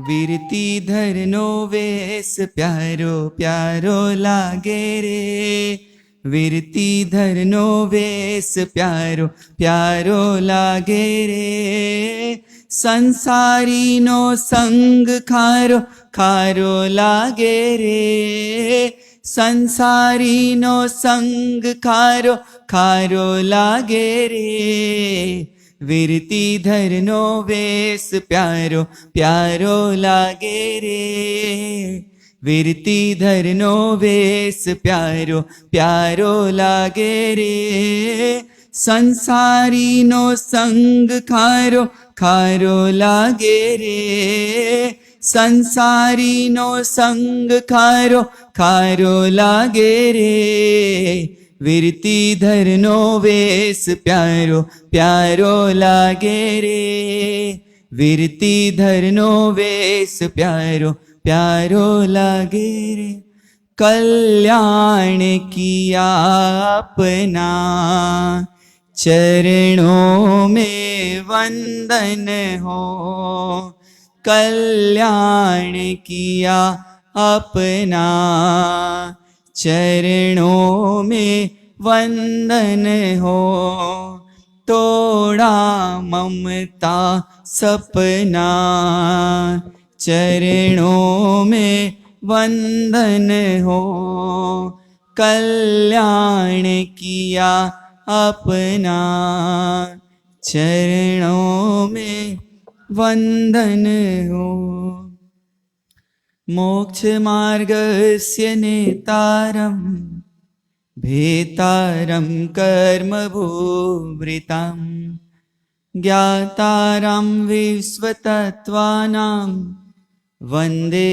વીરતી ધરનો વેશ પ્યારો પ્યારો લાગે રે, વીરતી ધરનો વેશ પ્યારો પ્યારો લાગે રે, સંસારીનો સંગ ખારો ખારો લાગે રે, સંસારીનો સંગ ખારો ખારો લાગે રે, વીરતી ધરનો વેશ પ્યારો પ્યારો લાગે રે, વીરતી ધરનો વેશ પ્યારો પ્યારો લાગે રે, સંસારીનો સંગ ખારો ખારો લાગે રે, સંસારીનો સંગ ખારો ખારો લાગે રે, વીરતી ધરનો વેશ પ્યારો પ્યારો લાગે રે, વીરતી ધરનો વેશ પ્યારો प्यारो लागे रे, कल्याण किया अपना चरणों में वंदन हो, कल्याण किया अपना चरणों में वंदन हो, तोड़ा ममता सपना चरणों में वंदन हो, कल्याण किया अपना चरणों में वंदन हो, मोक्ष मार्गस्य नेतारं भेतारं कर्मभूभृतां ज्ञातारं विश्वतत्त्वानां वंदे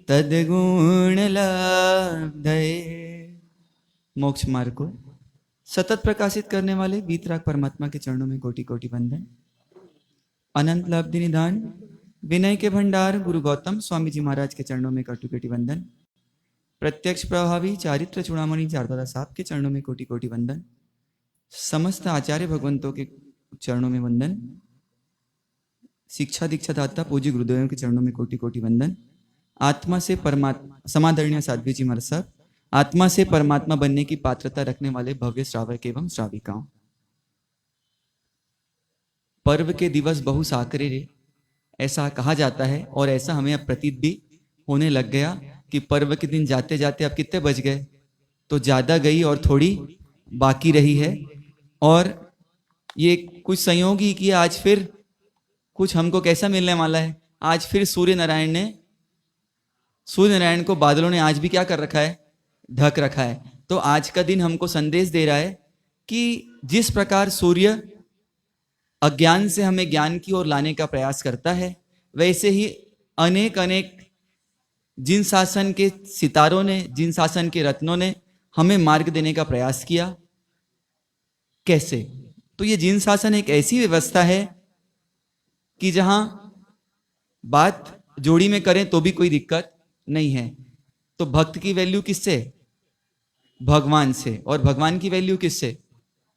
तद्गुण लब्धये। मोक्ष मार्ग को सतत प्रकाशित करने वाले वीतराग परमात्मा के चरणों में कोटि कोटि वंदन। अनंत लब्धि निधान विनय के भंडार गुरु गौतम स्वामी जी महाराज के चरणों में कोटि कोटि वंदन। प्रत्यक्ष प्रभावी चारित्र चूड़ामणि चारदादा साहब के चरणों में कोटि कोटि वंदन। समस्त आचार्य भगवंतों के चरणों में वंदन। शिक्षा दीक्षा दाता पूज्य गुरुदेवों के चरणों में कोटि कोटि वंदन। आत्मा से परमात्मा समादरणीय साध्वी जी महाराज साहब, आत्मा से परमात्मा बनने की पात्रता रखने वाले भव्य श्रावक एवं श्राविकाओं, पर्व के दिवस बहु साकरे रे, ऐसा कहा जाता है और ऐसा हमें अब प्रतीत भी होने लग गया कि पर्व के दिन जाते जाते अब कितने बज गए, तो ज्यादा गई और थोड़ी बाकी रही है। और ये कुछ संयोग ही कि आज फिर कुछ हमको कैसा मिलने वाला है। आज फिर सूर्य नारायण को बादलों ने आज भी क्या कर रखा है, ढक रखा है। तो आज का दिन हमको संदेश दे रहा है कि जिस प्रकार सूर्य अज्ञान से हमें ज्ञान की ओर लाने का प्रयास करता है, वैसे ही अनेक अनेक जिन शासन के सितारों ने, जिन शासन के रत्नों ने हमें मार्ग देने का प्रयास किया। कैसे? तो ये जिन शासन एक ऐसी व्यवस्था है कि जहां बात जोड़ी में करें तो भी कोई दिक्कत नहीं है। तो भक्त की वैल्यू किससे? भगवान से। और भगवान की वैल्यू किससे?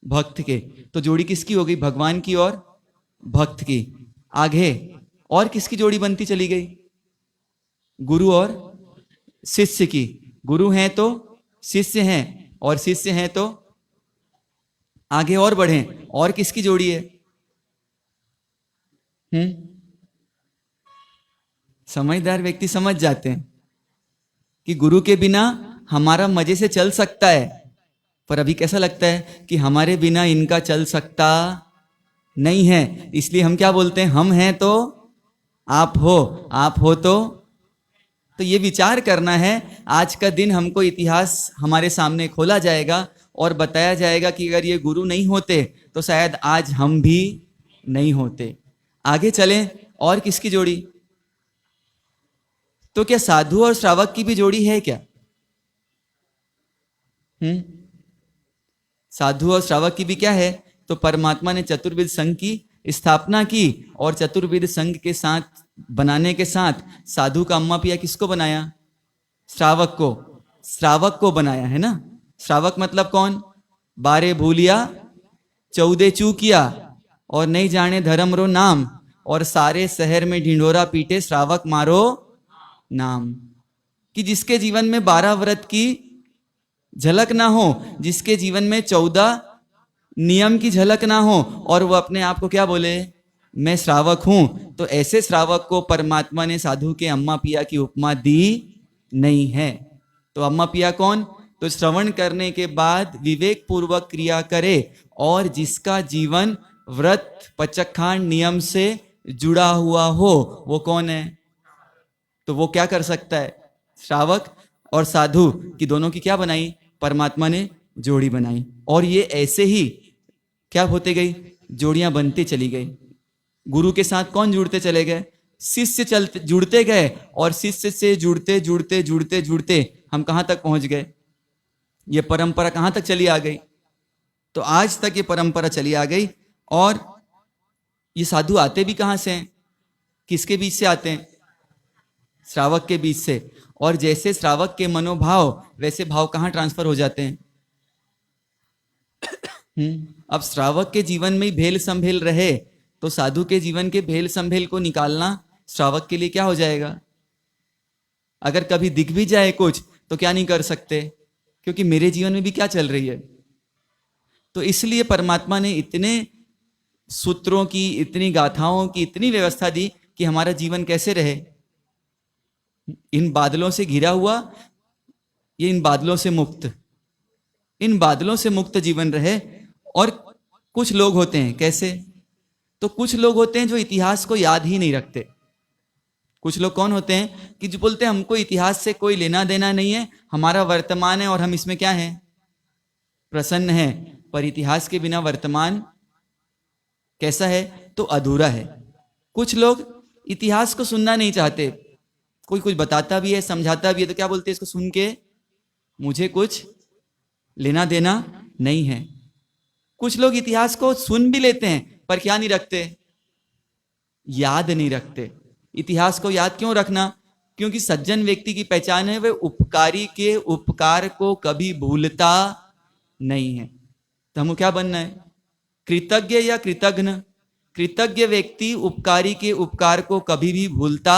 भक्त के। तो जोड़ी किसकी हो गई? भगवान की और भक्त की। आगे और किसकी जोड़ी बनती चली गई? गुरु और शिष्य की। गुरु हैं तो शिष्य हैं, और शिष्य हैं तो आगे और बढ़े। और किसकी जोड़ी है? समझदार व्यक्ति समझ जाते हैं कि गुरु के बिना हमारा मजे से चल सकता है, पर अभी कैसा लगता है कि हमारे बिना इनका चल सकता नहीं है। इसलिए हम क्या बोलते हैं? हम हैं तो आप हो, आप हो तो ये विचार करना है। आज का दिन हमको इतिहास हमारे सामने खोला जाएगा और बताया जाएगा कि अगर ये गुरु नहीं होते तो शायद आज हम भी नहीं होते। आगे चलें, और किसकी जोड़ी? तो क्या साधु और श्रावक की भी जोड़ी है क्या? साधु और श्रावक की भी क्या है? तो परमात्मा ने चतुर्विध संघ की स्थापना की, और चतुर्विध संघ के साथ बनाने के साथ साधु का अम्मा पिया किसको बनाया? श्रावक को। श्रावक को बनाया है ना। श्रावक मतलब कौन? 12 भूलिया 14 चूकिया, और नहीं जाने धर्म रो नाम, और सारे शहर में ढिंढोरा पीटे श्रावक मारो नाम। कि जिसके जीवन में 12 व्रत की झलक ना हो, जिसके जीवन में 14 नियम की झलक ना हो, और वो अपने आप को क्या बोले, मैं श्रावक हूं, तो ऐसे श्रावक को परमात्मा ने साधु के अम्मा पिया की उपमा दी नहीं है। तो अम्मा पिया कौन? तो श्रवण करने के बाद विवेक पूर्वक क्रिया करे और जिसका जीवन व्रत पचखांड नियम से जुड़ा हुआ हो, वो कौन है? तो वो क्या कर सकता है? श्रावक और साधु की दोनों की क्या बनाई? परमात्मा ने जोड़ी बनाई। और ये ऐसे ही क्या होते गई? जोड़ियां बनती चली गई। गुरु के साथ कौन जुड़ते चले गए? शिष्य चलते जुड़ते गए, और शिष्य से जुड़ते जुड़ते जुड़ते जुड़ते हम कहां तक पहुंच गए? ये परंपरा कहां तक चली आ गई? तो आज तक ये परंपरा चली आ गई। और ये साधु आते भी कहां से हैं? किसके बीच से आते हैं? श्रावक के बीच से। और जैसे श्रावक के मनोभाव वैसे भाव कहां ट्रांसफर हो जाते हैं? अब श्रावक के जीवन में भेल संभेल रहे तो साधु के जीवन के भेल संभेल को निकालना श्रावक के लिए क्या हो जाएगा? अगर कभी दिख भी जाए कुछ तो क्या नहीं कर सकते, क्योंकि मेरे जीवन में भी क्या चल रही है। तो इसलिए परमात्मा ने इतने सूत्रों की, इतनी गाथाओं की, इतनी व्यवस्था दी कि हमारा जीवन कैसे रहे, इन बादलों से घिरा हुआ, ये इन बादलों से मुक्त, इन बादलों से मुक्त जीवन रहे। और कुछ लोग होते हैं कैसे? तो कुछ लोग होते हैं जो इतिहास को याद ही नहीं रखते। कुछ लोग कौन होते हैं कि जो बोलते हैं हमको इतिहास से कोई लेना देना नहीं है, हमारा वर्तमान है और हम इसमें क्या है, प्रसन्न है। पर इतिहास के बिना वर्तमान कैसा है? तो अधूरा है। कुछ लोग इतिहास को सुनना नहीं चाहते, कोई कुछ बताता भी है, समझाता भी है, तो क्या बोलते हैं, इसको सुन के मुझे कुछ लेना देना नहीं है। कुछ लोग इतिहास को सुन भी लेते हैं पर क्या नहीं रखते, याद नहीं रखते। इतिहास को याद क्यों रखना? क्योंकि सज्जन व्यक्ति की पहचान है वह उपकारी के उपकार को कभी भूलता नहीं है। तो हमको क्या बनना है? कृतज्ञ या कृतघ्न? कृतज्ञ व्यक्ति उपकारी के उपकार को कभी भी भूलता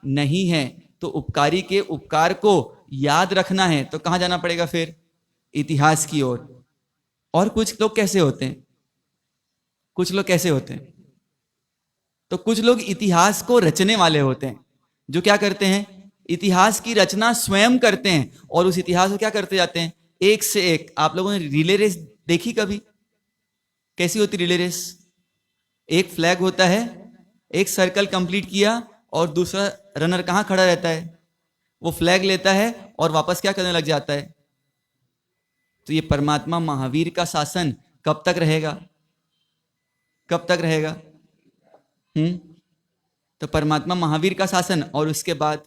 नहीं है। तो उपकारी के उपकार को याद रखना है तो कहां जाना पड़ेगा फिर? इतिहास की ओर। और कुछ लोग कैसे होते हैं? कुछ लोग कैसे होते हैं? तो कुछ लोग इतिहास को रचने वाले होते हैं, जो क्या करते हैं, इतिहास की रचना स्वयं करते हैं और उस इतिहास को क्या करते जाते हैं, एक से एक। आप लोगों ने रिले रेस देखी कभी? कैसी होती रिले रेस? एक फ्लैग होता है, एक सर्कल कंप्लीट किया और दूसरा रनर कहां खड़ा रहता है, वो फ्लैग लेता है और वापस क्या करने लग जाता है। तो ये परमात्मा महावीर का शासन कब तक रहेगा? कब तक रहेगा? तो परमात्मा महावीर का शासन, और उसके बाद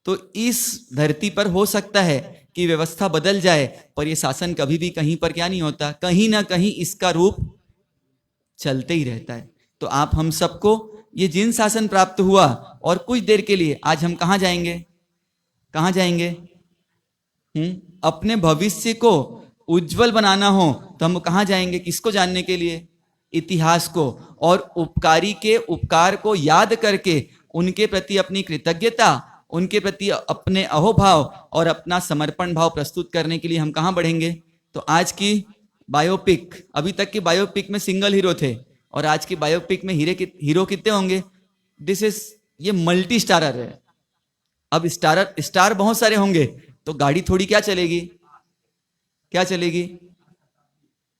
तो इस धरती पर हो सकता है कि व्यवस्था बदल जाए, पर यह शासन कभी भी कहीं पर क्या नहीं होता, कहीं ना कहीं इसका रूप चलते ही रहता है। तो आप हम सबको ये जिन शासन प्राप्त हुआ, और कुछ देर के लिए आज हम कहां जाएंगे? कहां जाएंगे? अपने भविष्य को उज्जवल बनाना हो तो हम कहां जाएंगे? किसको जानने के लिए? इतिहास को। और उपकारी के उपकार को याद करके उनके प्रति अपनी कृतज्ञता, उनके प्रति अपने अहोभाव और अपना समर्पण भाव प्रस्तुत करने के लिए हम कहां बढ़ेंगे? तो आज की बायोपिक, अभी तक की बायोपिक में सिंगल हीरो थे और आज की बायोपिक में हीरो कितने होंगे? ये मल्टी स्टारर है। अब स्टार बहुत सारे होंगे तो गाड़ी थोड़ी क्या चलेगी? क्या चलेगी?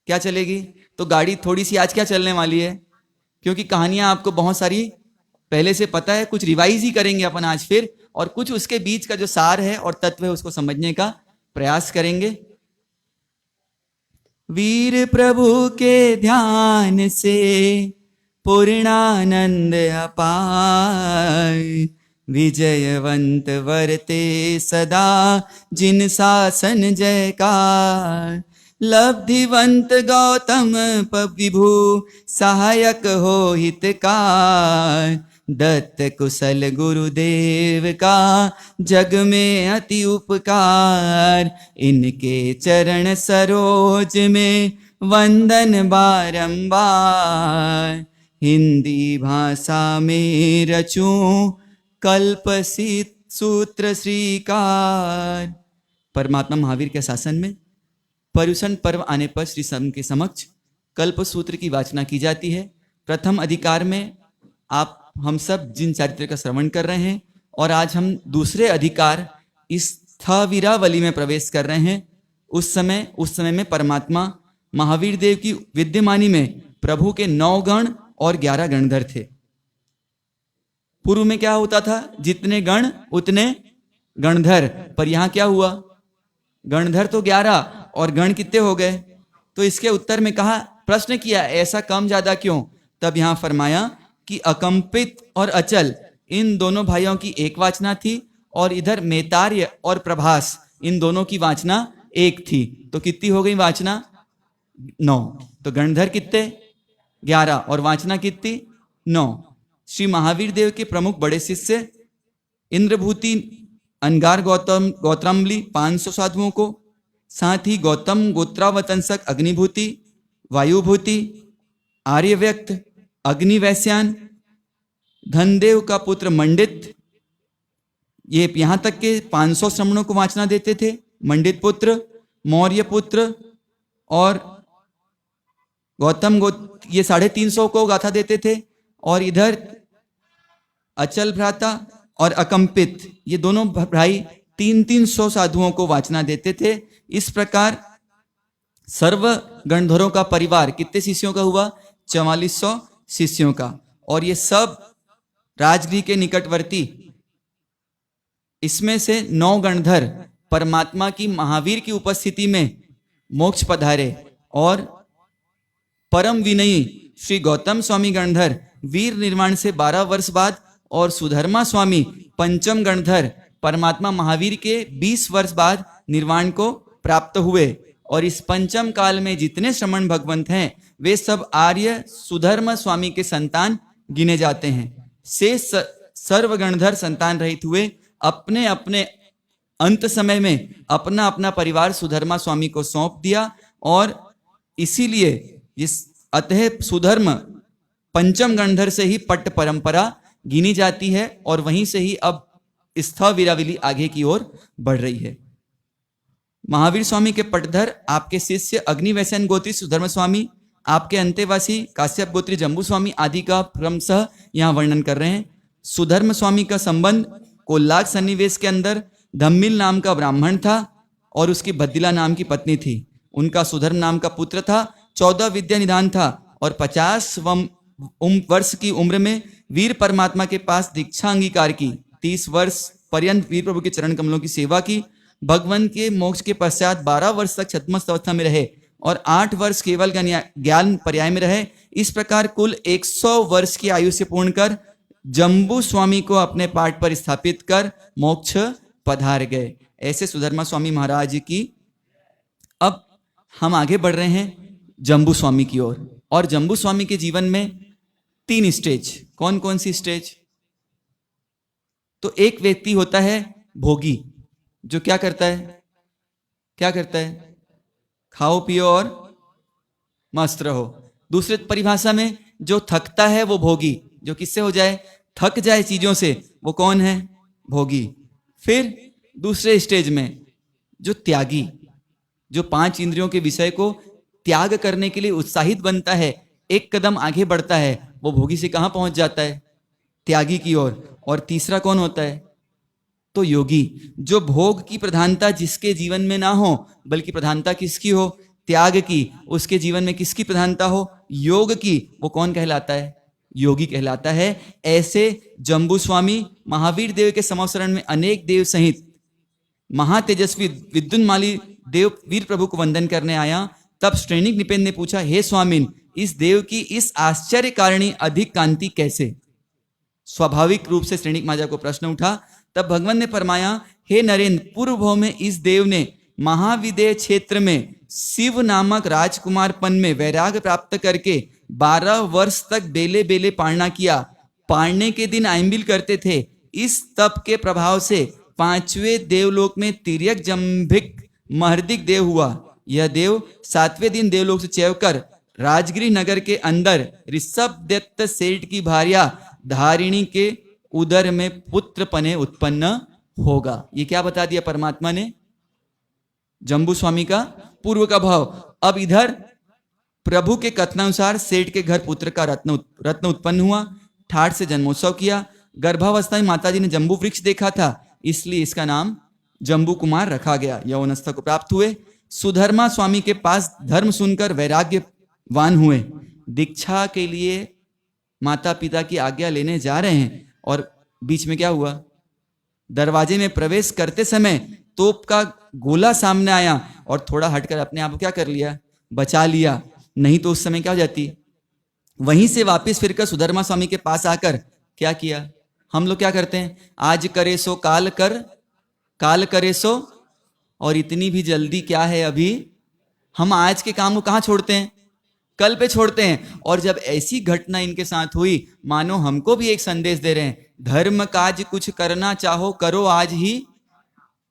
क्या चलेगी? तो गाड़ी थोड़ी सी आज क्या चलने वाली है, क्योंकि कहानियां आपको बहुत सारी पहले से पता है, कुछ रिवाइज ही करेंगे अपन आज फिर, और कुछ उसके बीच का जो सार है और तत्व है उसको समझने का प्रयास करेंगे। वीर प्रभु के ध्यान से पूर्णानंद अपार, विजयवंत वरते सदा जिन शासन जयकार, लब्धिवंत गौतम विभु सहायक हो हितकार, दत्त कुशल गुरुदेव का जग में अति उपकार, इनके चरण सरोज में वंदन बारंबार, हिंदी भाषा में रचूं कल्पसित सूत्र श्रीकार। परमात्मा महावीर के शासन में पर्युषण पर्व आने पर श्री सम के समक्ष कल्प सूत्र की वाचना की जाती है। प्रथम अधिकार में आप हम सब जिन चरित्र का श्रवण कर रहे हैं, और आज हम दूसरे अधिकार इस स्थविरावली में प्रवेश कर रहे हैं। उस समय में परमात्मा महावीर देव की विद्यमानी में प्रभु के 9 गण और 11 गणधर थे। पूर्व में क्या होता था? जितने गण उतने गणधर, पर यहां क्या हुआ? गणधर तो 11 और गण कितने हो गए? तो इसके उत्तर में कहा, प्रश्न किया ऐसा कम ज्यादा क्यों? तब यहां फरमाया कि अकंपित और अचल इन दोनों भाइयों की एक वाचना थी, और इधर मेतार्य और प्रभास इन दोनों की वाचना एक थी। तो कितनी हो गई वाचना? 9। तो गणधर कितने? 11 और वाचना कितनी? 9। श्री महावीर देव के प्रमुख बड़े शिष्य इंद्रभूति अनगार गौतमली 500 साधुओं को, साथ ही गौतम गोत्रावतंसक अग्निभूति, वायुभूति, आर्यव्यक्त, अग्निवैश्यान, धनदेव का पुत्र मंडित, ये यहां तक के 500 श्रमणों को वाचना देते थे। मंडित पुत्र, मौर्य पुत्र और गौतम ये 350 को गाथा देते थे। और इधर अचल भ्राता और अकंपित ये दोनों भाई 300 साधुओं को वाचना देते थे। इस प्रकार सर्व गणधरों का परिवार कितने शिष्यों का हुआ? 4400 शिष्यों का। और ये सब राजगृह के निकटवर्ती। इसमें से 9 गणधर परमात्मा की महावीर की उपस्थिति में मोक्ष पधारे, और परम विनयी श्री गौतम स्वामी गणधर वीर निर्वाण से 12 वर्ष बाद, और सुधर्मा स्वामी पंचम गणधर परमात्मा महावीर के 20 वर्ष बाद निर्वाण को प्राप्त हुए। और इस पंचम काल में जितने श्रमण भगवंत हैं वे सब आर्य सुधर्म स्वामी के संतान गिने जाते हैं। से सर्व गणधर संतान रहित हुए, अपने अपने अंत समय में अपना अपना परिवार सुधर्मा स्वामी को सौंप दिया। और इसीलिए इस अतः सुधर्म पंचम गणधर से ही पट्ट परंपरा गिनी जाती है, और वहीं से ही अब स्थविरावली आगे की ओर बढ़ रही है। महावीर स्वामी के पटधर आपके शिष्य अग्निवैश्यन गोत्री सुधर्म स्वामी, आपके अंतेवासी काश्यप गोत्री जम्बू स्वामी आदि का क्रमशः यहाँ वर्णन कर रहे हैं। सुधर्म स्वामी का संबंध कोल्लाग सन्निवेश के अंदर धम्मिल नाम का ब्राह्मण था और उसकी बद्दिला नाम की पत्नी थी। उनका सुधर्म नाम का पुत्र था, 14 विद्या निदान था, और 50 वर्ष की उम्र में वीर परमात्मा के पास दीक्षा अंगीकार की। 30 वर्ष पर्यंत वीर प्रभु के चरण कमलों की सेवा की। भगवान के मोक्ष के पश्चात 12 वर्ष तक छद्मस्त अवस्था में रहे और 8 वर्ष केवल ज्ञान पर्याय में रहे। इस प्रकार कुल 100 वर्ष की आयु से पूर्ण कर जम्बू स्वामी को अपने पाठ पर स्थापित कर मोक्ष पधार गए। ऐसे सुधर्मा स्वामी महाराज की। अब हम आगे बढ़ रहे हैं जम्बू स्वामी की ओर। और जम्बू स्वामी के जीवन में 3 स्टेज। कौन कौन सी स्टेज? तो एक व्यक्ति होता है भोगी, जो क्या करता है? क्या करता है? खाओ पियो और मस्त रहो। दूसरे परिभाषा में जो थकता है वो भोगी, जो किससे हो जाए? थक जाए चीजों से, वो कौन है? भोगी। फिर दूसरे स्टेज में जो त्यागी, जो 5 इंद्रियों के विषय को त्याग करने के लिए उत्साहित बनता है, एक कदम आगे बढ़ता है, वो भोगी से कहां पहुंच जाता है? त्यागी की ओर। और तीसरा कौन होता है? तो योगी, जो भोग की प्रधानता जिसके जीवन में ना हो, बल्कि प्रधानता किसकी हो? त्याग की। उसके जीवन में किसकी प्रधानता हो? योग की। वो कौन कहलाता है? योगी कहलाता है। ऐसे जम्बू स्वामी महावीर देव के समवसरण में अनेक देव सहित महातेजस्वी विद्युन्माली देव वीर प्रभु को वंदन करने आया। तब श्रेणिक निपेन ने पूछा, हे स्वामिन, इस देव की इस आश्चर्य कारिणी अधिक कांति कैसे? स्वाभाविक रूप से श्रेणिक महाराज को प्रश्न उठा। तब भगवान ने फरमाया, हे नरेंद्र, पूर्व भाव में इस देव ने महाविदेय क्षेत्र में शिव नामक राजकुमार पन में वैराग्य प्राप्त करके 12 वर्ष तक बेले बेले पारणा किया। पारने के दिन आइंबिल करते थे। इस तप के प्रभाव से 5वें देवलोक में तिर्यक जंभिक महर्दिक देव हुआ। यह देव 7वें दिन देवलोक से चैव कर राजगिरी नगर के अंदर ऋषभदत्त सेठ की भार्या धारिणी के उदर में पुत्र पने उत्पन्न होगा। ये क्या बता दिया परमात्मा ने? जम्बू स्वामी का पूर्व का भाव। अब इधर प्रभु के कथनानुसार सेठ के घर पुत्र का रत्न उत्पन्न हुआ, ठाठ से जन्मोत्सव किया। गर्भावस्था में माताजी ने जम्बू वृक्ष देखा था, इसलिए इसका नाम जम्बू कुमार रखा गया। यौवनस्था को प्राप्त हुए। सुधर्मा स्वामी के पास धर्म सुनकर वैराग्यवान हुए। दीक्षा के लिए माता पिता की आज्ञा लेने जा रहे हैं और बीच में क्या हुआ? दरवाजे में प्रवेश करते समय तोप का गोला सामने आया और थोड़ा हटकर अपने आप को क्या कर लिया? बचा लिया, नहीं तो उस समय क्या हो जाती? वहीं से वापस फिरकर सुधर्मा स्वामी के पास आकर क्या किया? हम लोग क्या करते हैं? आज करे सो काल कर, काल करे सो, और इतनी भी जल्दी क्या है अभी? हम आज के काम को कहाँ छोड़ते हैं? कल पे छोड़ते हैं। और जब ऐसी घटना इनके साथ हुई, मानो हमको भी एक संदेश दे रहे हैं, धर्म काज कुछ करना चाहो करो आज ही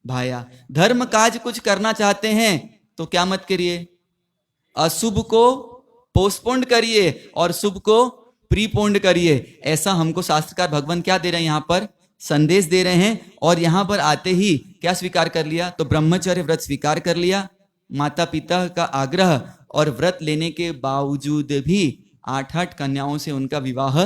भाया। धर्म काज कुछ करना चाहते हैं तो क्या मत करिए? अशुभ को पोस्टपोन्ड करिए और शुभ को प्रीपोन्ड करिए। ऐसा हमको शास्त्रकार भगवान क्या दे रहे हैं? यहाँ पर संदेश दे रहे हैं। और यहाँ पर आते ही क्या स्वीकार कर लिया? तो ब्रह्मचर्य व्रत स्वीकार कर लिया। माता पिता का आग्रह और व्रत लेने के बावजूद भी 8 कन्याओं से उनका विवाह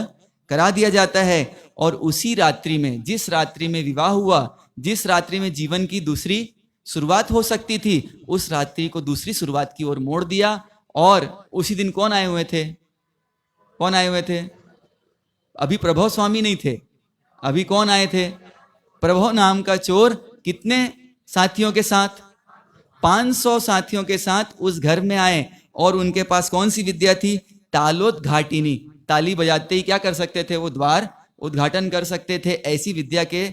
करा दिया जाता है। और उसी रात्रि में, जिस रात्रि में विवाह हुआ, जिस रात्रि में जीवन की दूसरी शुरुआत हो सकती थी, उस रात्रि को दूसरी शुरुआत की ओर मोड़ दिया। और उसी दिन कौन आए हुए थे? कौन आए हुए थे? अभी प्रभव स्वामी नहीं थे, अभी कौन आए थे? प्रभव नाम का चोर कितने साथियों के साथ? 500 साथियों के साथ उस घर में आए। और उनके पास कौन सी विद्या थी? तालोद्घाटिनी। ताली बजाते ही क्या कर सकते थे? वो द्वार उद्घाटन कर सकते थे। ऐसी विद्या के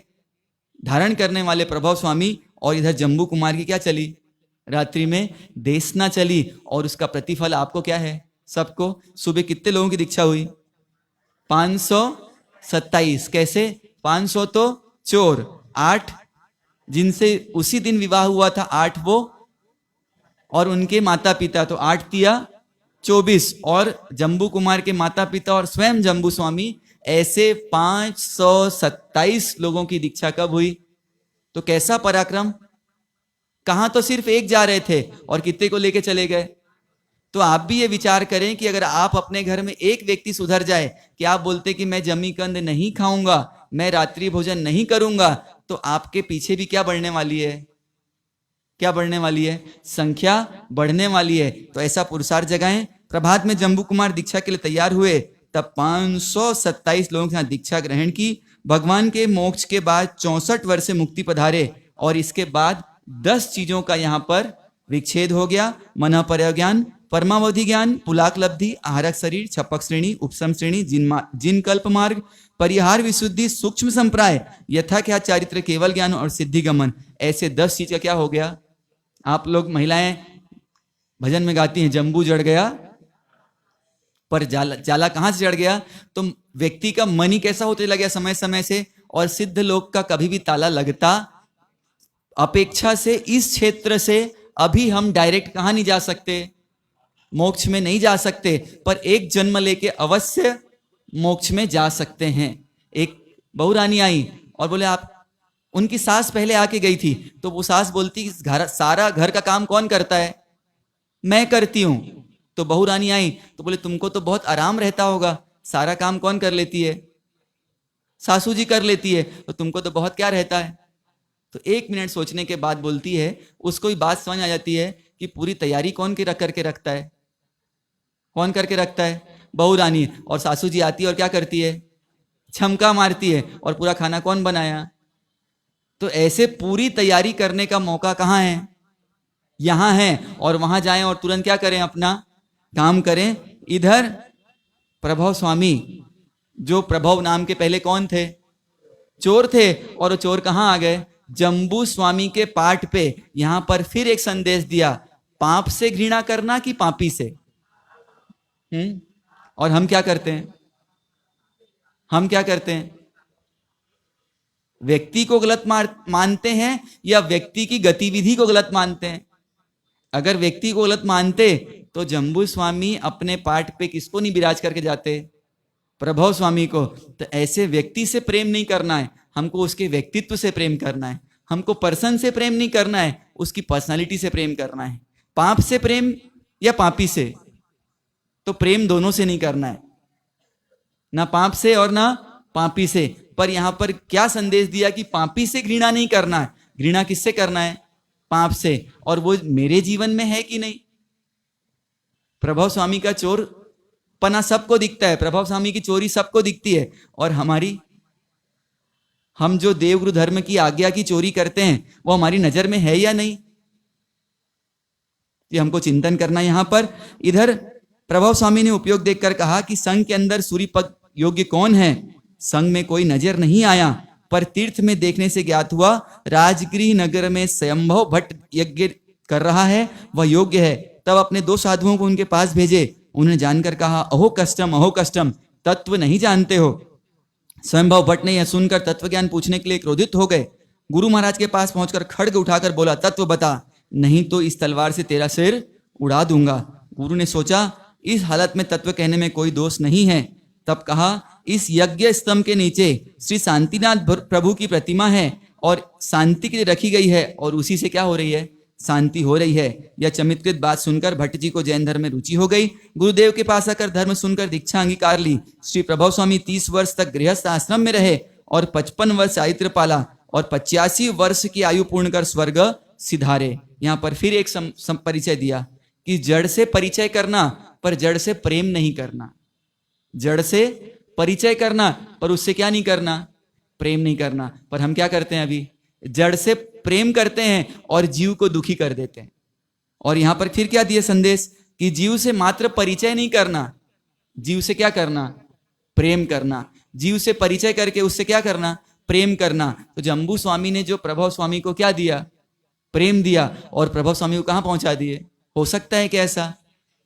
धारण करने वाले प्रभव स्वामी। और इधर जम्बू कुमार की क्या चली? रात्रि में देशना चली। और उसका प्रतिफल आपको क्या है? सबको। सुबह कितने लोगों की दीक्षा हुई? 527। कैसे? 500 तो चोर, 8 जिनसे उसी दिन विवाह हुआ था, 8 वो और उनके माता पिता, तो 8 तिया 24। और जम्बू कुमार के माता पिता और स्वयं जम्बू स्वामी, ऐसे 527 लोगों की दीक्षा कब हुई? तो कैसा पराक्रम! कहां तो सिर्फ एक जा रहे थे और कितने को लेके चले गए। तो आप भी ये विचार करें कि अगर आप अपने घर में एक व्यक्ति सुधर जाए, कि आप बोलते कि मैं जमी कंद नहीं खाऊंगा, मैं रात्रि भोजन नहीं करूंगा, तो आपके पीछे भी क्या बढ़ने वाली है? क्या बढ़ने वाली है? संख्या बढ़ने वाली है। तो ऐसा पुरुषार्थ जगाएं। प्रभात में जम्बू कुमार दीक्षा के लिए तैयार हुए, तब 527 लोगों के साथ दीक्षा ग्रहण की। भगवान के मोक्ष के बाद 64 वर्ष से मुक्ति पधारे। और इसके बाद 10 चीजों का यहाँ पर विच्छेद हो गया। मन परज्ञान, परमावधि ज्ञान, पुलाकलब्धि, आहारक शरीर, छपक श्रेणी, उपसम श्रेणी, जिन कल्प मार्ग, परिहार विशुद्धि, सूक्ष्म संप्राय, यथा क्या चारित्र, केवल ज्ञान और सिद्धि गमन। ऐसे 10 चीज का क्या हो गया? आप लोग महिलाएं भजन में गाती हैं, जम्बू जड़ गया, पर जाला कहां से जड़ गया? तो व्यक्ति का मन ही कैसा होते लगा समय समय से। और सिद्ध लोक का कभी भी ताला लगता अपेक्षा से इस क्षेत्र से अभी हम डायरेक्ट कहां नहीं जा सकते? मोक्ष में नहीं जा सकते, पर एक जन्म लेके अवश्य मोक्ष में जा सकते हैं। एक बहू रानी आई और बोले, आप, उनकी सास पहले आके गई थी, तो वो सास बोलती, घर सारा घर का काम कौन करता है? मैं करती हूं। तो बहू रानी आई तो बोले, तुमको तो बहुत आराम रहता होगा, सारा काम कौन कर लेती है? सासू जी कर लेती है, तो तुमको तो बहुत क्या रहता है? तो 1 मिनट सोचने के बाद बोलती है, उसको भी बात समझ आ जाती है कि पूरी तैयारी कौन के करके रखता है? कौन करके रखता है? बहू रानी। और सासू जी आती है और क्या करती है? छमका मारती है। और पूरा खाना कौन बनाया? तो ऐसे पूरी तैयारी करने का मौका कहां है? यहां है। और वहां जाएं और तुरंत क्या करें? अपना काम करें। इधर प्रभव स्वामी, जो प्रभव नाम के पहले कौन थे? चोर थे। और वो चोर कहां आ गए? जम्बू स्वामी के पाठ पे। यहां पर फिर एक संदेश दिया, पाप से घृणा करना कि पापी से? और हम क्या करते हैं? हम क्या करते हैं? व्यक्ति को गलत मानते हैं या व्यक्ति की गतिविधि को गलत मानते हैं? अगर व्यक्ति को गलत मानते तो जम्बू स्वामी अपने पाठ पे किसको नहीं विराज करके जाते? प्रभव स्वामी को। तो ऐसे व्यक्ति से प्रेम नहीं करना है हमको, उसके व्यक्तित्व से प्रेम करना है हमको। पर्सन से प्रेम नहीं करना है, उसकी पर्सनालिटी से प्रेम करना है। पाप से प्रेम या पापी से? तो प्रेम दोनों से नहीं करना है, ना पाप से और ना पापी से। पर यहां पर क्या संदेश दिया कि पापी से घृणा नहीं करना है। घृणा किससे करना है? पाप से। और वो मेरे जीवन में है कि नहीं? प्रभव स्वामी का चोर पना सबको दिखता है, प्रभव स्वामी की चोरी सबको दिखती है। और हम जो देवगुरु धर्म की आज्ञा की चोरी करते हैं वो हमारी नजर में है या नहीं, ये हमको चिंतन करना है यहां पर। इधर प्रभव स्वामी ने उपयोग देखकर कहा कि संघ के अंदर सूर्य पद योग्य कौन है? संघ में कोई नजर नहीं आया, पर तीर्थ में देखने से ज्ञात हुआ राजगृह नगर में स्वयंभव भट्ट यज्ञ कर रहा है, वह योग्य है। तब अपने 2 साधुओं को उनके पास भेजे। उन्हें जानकर कहा, अहो कष्टम, तत्व नहीं जानते हो। स्वयंभव भट्ट ने यह सुनकर तत्व ज्ञान पूछने के लिए क्रोधित हो गए। गुरु महाराज के पास पहुंचकर खड्ग उठाकर बोला, तत्व बता, नहीं तो इस तलवार से तेरा सिर उड़ा दूंगा। गुरु ने सोचा इस हालत में तत्व कहने में कोई दोष नहीं है। तब कहा, इस यज्ञ स्तंभ के नीचे श्री शांतिनाथ प्रभु की प्रतिमा है और शांति के लिए रखी गई है, और उसी से क्या हो रही है? शांति हो रही है। यह चमत्कृत बात सुनकर भट्ट जी को जैन धर्म में रुचि हो गई। गुरुदेव के पास आकर धर्म सुनकर दीक्षा अंगीकार ली। श्री प्रभव स्वामी 30 वर्ष तक गृहस्थ आश्रम में रहे और 55 वर्ष आयत्र पाला और 85 वर्ष की आयु पूर्ण कर स्वर्ग सिधारे। यहाँ पर फिर एक परिचय दिया कि जड़ से परिचय करना पर जड़ से प्रेम नहीं करना। जड़ से परिचय करना पर उससे क्या नहीं करना? प्रेम नहीं करना। पर हम क्या करते हैं? अभी जड़ से प्रेम करते हैं और जीव को दुखी कर देते हैं। और यहां पर फिर क्या दिया संदेश कि जीव से मात्र परिचय नहीं करना, जीव से क्या करना? प्रेम करना। जीव से परिचय करके उससे क्या करना? प्रेम करना। तो जम्बू स्वामी ने जो प्रभव स्वामी को क्या दिया? प्रेम दिया, और प्रभव स्वामी को कहां पहुंचा दिए? हो सकता है कि ऐसा?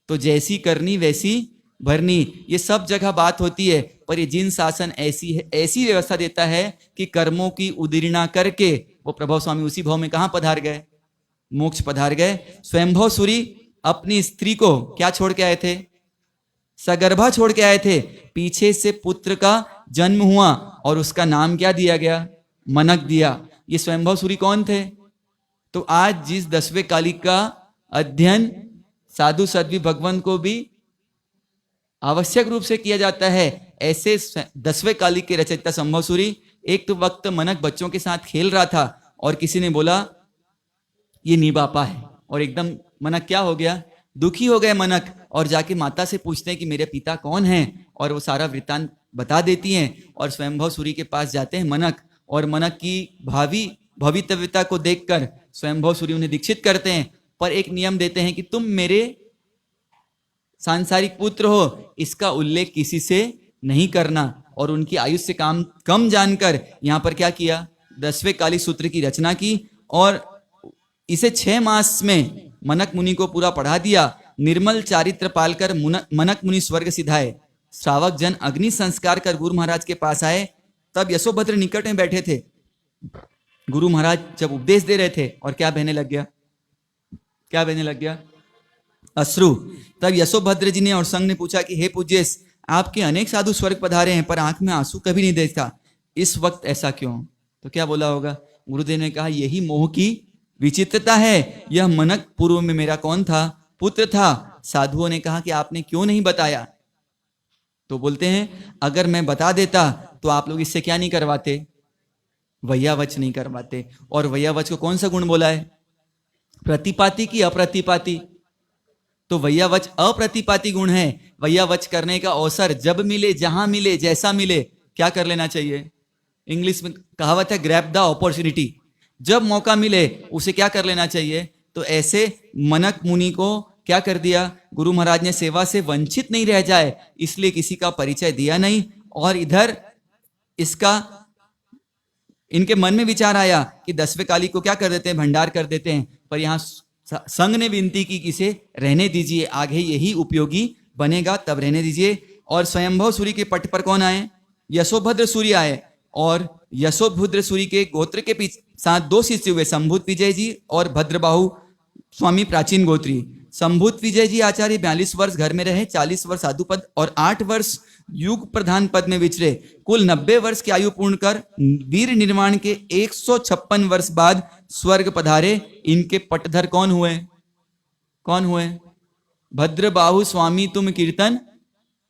तो जैसी करनी वैसी भरनी, ये सब जगह बात होती है। पर ये जिन शासन ऐसी व्यवस्था देता है कि कर्मों की उदीर्णा करके वो प्रभव स्वामी उसी भाव में कहां पधार गए? मोक्ष पधार गए। स्वयंभव सूरी अपनी स्त्री को क्या छोड़ के आए थे? सगर्भा छोड़ के आए थे। पीछे से पुत्र का जन्म हुआ और उसका नाम क्या दिया गया? मनक दिया। ये स्वयंभव सूरी कौन थे? तो आज जिस 10वें कालिक का अध्ययन साधु साध्वी भगवान को भी आवश्यक रूप से किया जाता है, ऐसे 10वें कालिक के रचयिता संभव सूरी एक तो वक्त मनक बच्चों के साथ खेल रहा था और किसी ने बोला ये निबापा है, और एकदम मनक क्या हो गया? दुखी हो गए मनक, और जाके माता से पूछते हैं कि मेरे पिता कौन हैं, और वो सारा वृत्तांत बता देती हैं। और स्वयंभव सूरी के पास जाते हैं मनक, और मनक की भवितव्यता को देखकर स्वयंभव सूरी उन्हें दीक्षित करते हैं, पर एक नियम देते हैं कि तुम मेरे सांसारिक पुत्र हो, इसका उल्लेख किसी से नहीं करना। और उनकी आयु से कम जानकर यहां पर क्या किया? 10वें काली सूत्र की रचना की और इसे 6 मास में मनक मुनि को पूरा पढ़ा दिया। निर्मल चारित्र पालकर मनक मुनि स्वर्ग सिधाए। श्रावक जन अग्नि संस्कार कर गुरु महाराज के पास आए। तब यशोभद्र निकट में बैठे थे। गुरु महाराज जब उपदेश दे रहे थे और क्या बहने लग गया? क्या बहने लग गया? अश्रु। तब यशोभद्र जी ने और संघ ने पूछा कि हे पूज्येश, आपके अनेक साधु स्वर्ग पधारे हैं पर आंख में आंसू कभी नहीं देखता, इस वक्त ऐसा क्यों? तो क्या बोला होगा? गुरुदेव ने कहा यही मोह की विचित्रता है। यह मनक पूर्व में मेरा कौन था? पुत्र था। साधुओं ने कहा कि आपने क्यों नहीं बताया? तो बोलते हैं अगर मैं बता देता तो आप लोग इससे क्या नहीं करवाते? वैयावच नहीं करवाते। और वैयावच को कौन सा गुण बोला है? प्रतिपाती की अप्रतिपाती? तो वैयावच अप्रतिपाती गुण है। वैयावच करने का अवसर जब मिले, जहां मिले, जैसा मिले, क्या कर लेना चाहिए? इंग्लिश में कहावत है ग्रैब द अपॉर्चुनिटी। जब मौका मिले उसे क्या कर लेना चाहिए? तो ऐसे मनक मुनि को क्या कर दिया? गुरु महाराज ने सेवा से वंचित नहीं रह जाए इसलिए किसी का परिचय दिया नहीं। और इधर इसका इनके मन में विचार आया कि 10वें काली को क्या कर देते हैं? भंडार कर देते हैं। पर यहाँ संघ ने विनती की कि इसे रहने दीजिए, आगे यही उपयोगी बनेगा, तब रहने दीजिए। और स्वयंभव सूरी के पट पर कौन आए? यशोभद्र सूरी आए। और यशोभद्र सूरी के गोत्र के साथ 2 शिष्य हुए, संभूत विजय जी और भद्रबाहु स्वामी प्राचीन गोत्री। संभूत विजय जी आचार्य 42 वर्ष घर में रहे, 40 वर्ष साधु पद और 8 वर्ष युग प्रधान पद में विचरे। कुल 90 वर्ष की आयु पूर्ण कर वीर निर्माण के 156 वर्ष बाद स्वर्ग पधारे। इनके पटधर कौन हुए? कौन हुए? भद्रबाहु स्वामी तुम कीर्तन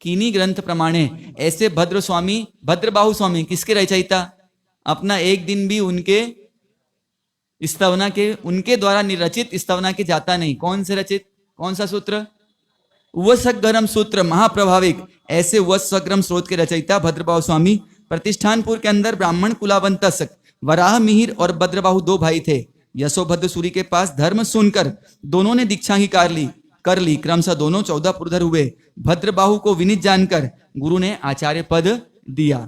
कीनी ग्रंथ प्रमाणे। ऐसे भद्रबाहु स्वामी किसके रचयिता? अपना एक दिन भी उनके स्तवना के, उनके द्वारा निरचित स्तवना के जाता नहीं। कौन से रचित? कौन सा सूत्र? वसग्रम सूत्र महाप्रभाविक। ऐसे वसग्रम स्रोत के रचयिता भद्रबाहु स्वामी प्रतिष्ठानपुर के अंदर ब्राह्मण कुलावंत वराह मिहिर और भद्रबाहु 2 भाई थे। यशोभद्र सूरी के पास धर्म सुनकर दोनों ने दीक्षा ही कर ली। क्रमशः दोनों 14 पुरधर हुए। भद्रबाहु को विनीत जानकर गुरु ने आचार्य पद दिया।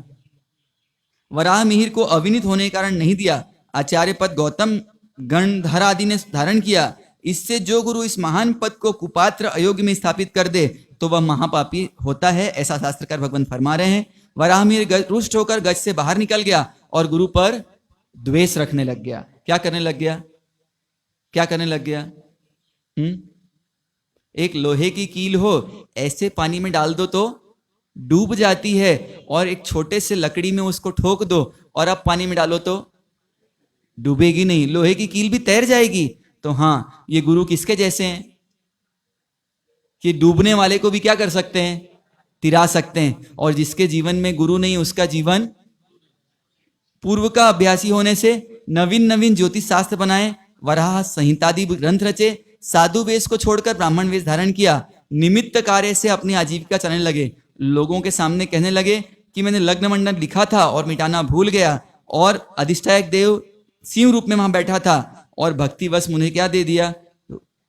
वराह मिहिर को अविनीत होने के कारण नहीं दिया। आचार्य पद गौतम गणधर आदि ने धारण किया। इससे जो गुरु इस महान पद को कुपात्र अयोग्य में स्थापित कर दे तो वह महापापी होता है, ऐसा शास्त्रकार भगवान फरमा रहे हैं। वराहमिहिर रुष्ट होकर गज से बाहर निकल गया और गुरु पर द्वेष रखने लग गया। क्या करने लग गया? क्या करने लग गया? एक लोहे की कील हो, ऐसे पानी में डाल दो तो डूब जाती है, और एक छोटे से लकड़ी में उसको ठोक दो और अब पानी में डालो तो डूबेगी नहीं, लोहे की कील भी तैर जाएगी। तो हाँ, ये गुरु किसके जैसे हैं कि डूबने वाले को भी क्या कर सकते हैं? तिरा सकते हैं। और जिसके जीवन में गुरु नहीं, उसका जीवन पूर्व का अभ्यासी होने से नवीन नवीन ज्योतिष शास्त्र बनाए, वराह संहितादि ग्रंथ रचे, साधु वेश को छोड़कर ब्राह्मण वेश धारण किया, निमित्त कार्य से अपनी आजीविका चलाने लगे। लोगों के सामने कहने लगे कि मैंने लग्न मंडल लिखा था और मिटाना भूल गया, और अधिष्ठायक देव सिंह रूप में वहां बैठा था और भक्तिवश मुझे क्या दे दिया?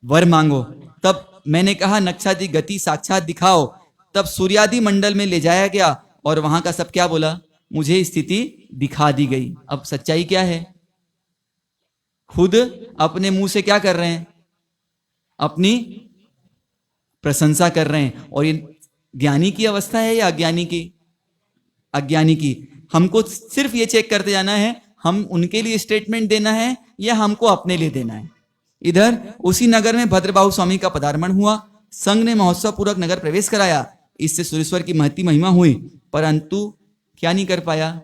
वर मांगो। तब मैंने कहा नक्षादि गति साक्षात दिखाओ। तब सूर्यादि मंडल में ले जाया गया और वहां का सब क्या बोला? मुझे स्थिति दिखा दी गई। अब सच्चाई क्या है? खुद अपने मुंह से क्या कर रहे हैं? अपनी प्रशंसा कर रहे हैं। और ये ज्ञानी की अवस्था है या अज्ञानी की? अज्ञानी की। हमको सिर्फ ये चेक करते जाना है, हम उनके लिए स्टेटमेंट देना है या हमको अपने लिए देना है। इधर उसी नगर में भद्रबाहु स्वामी का पदार्पण हुआ। संघ ने महोत्सव पूर्वक नगर प्रवेश कराया। इससे सुरेश्वर की महती महिमा हुई, परंतु क्या नहीं कर पाया?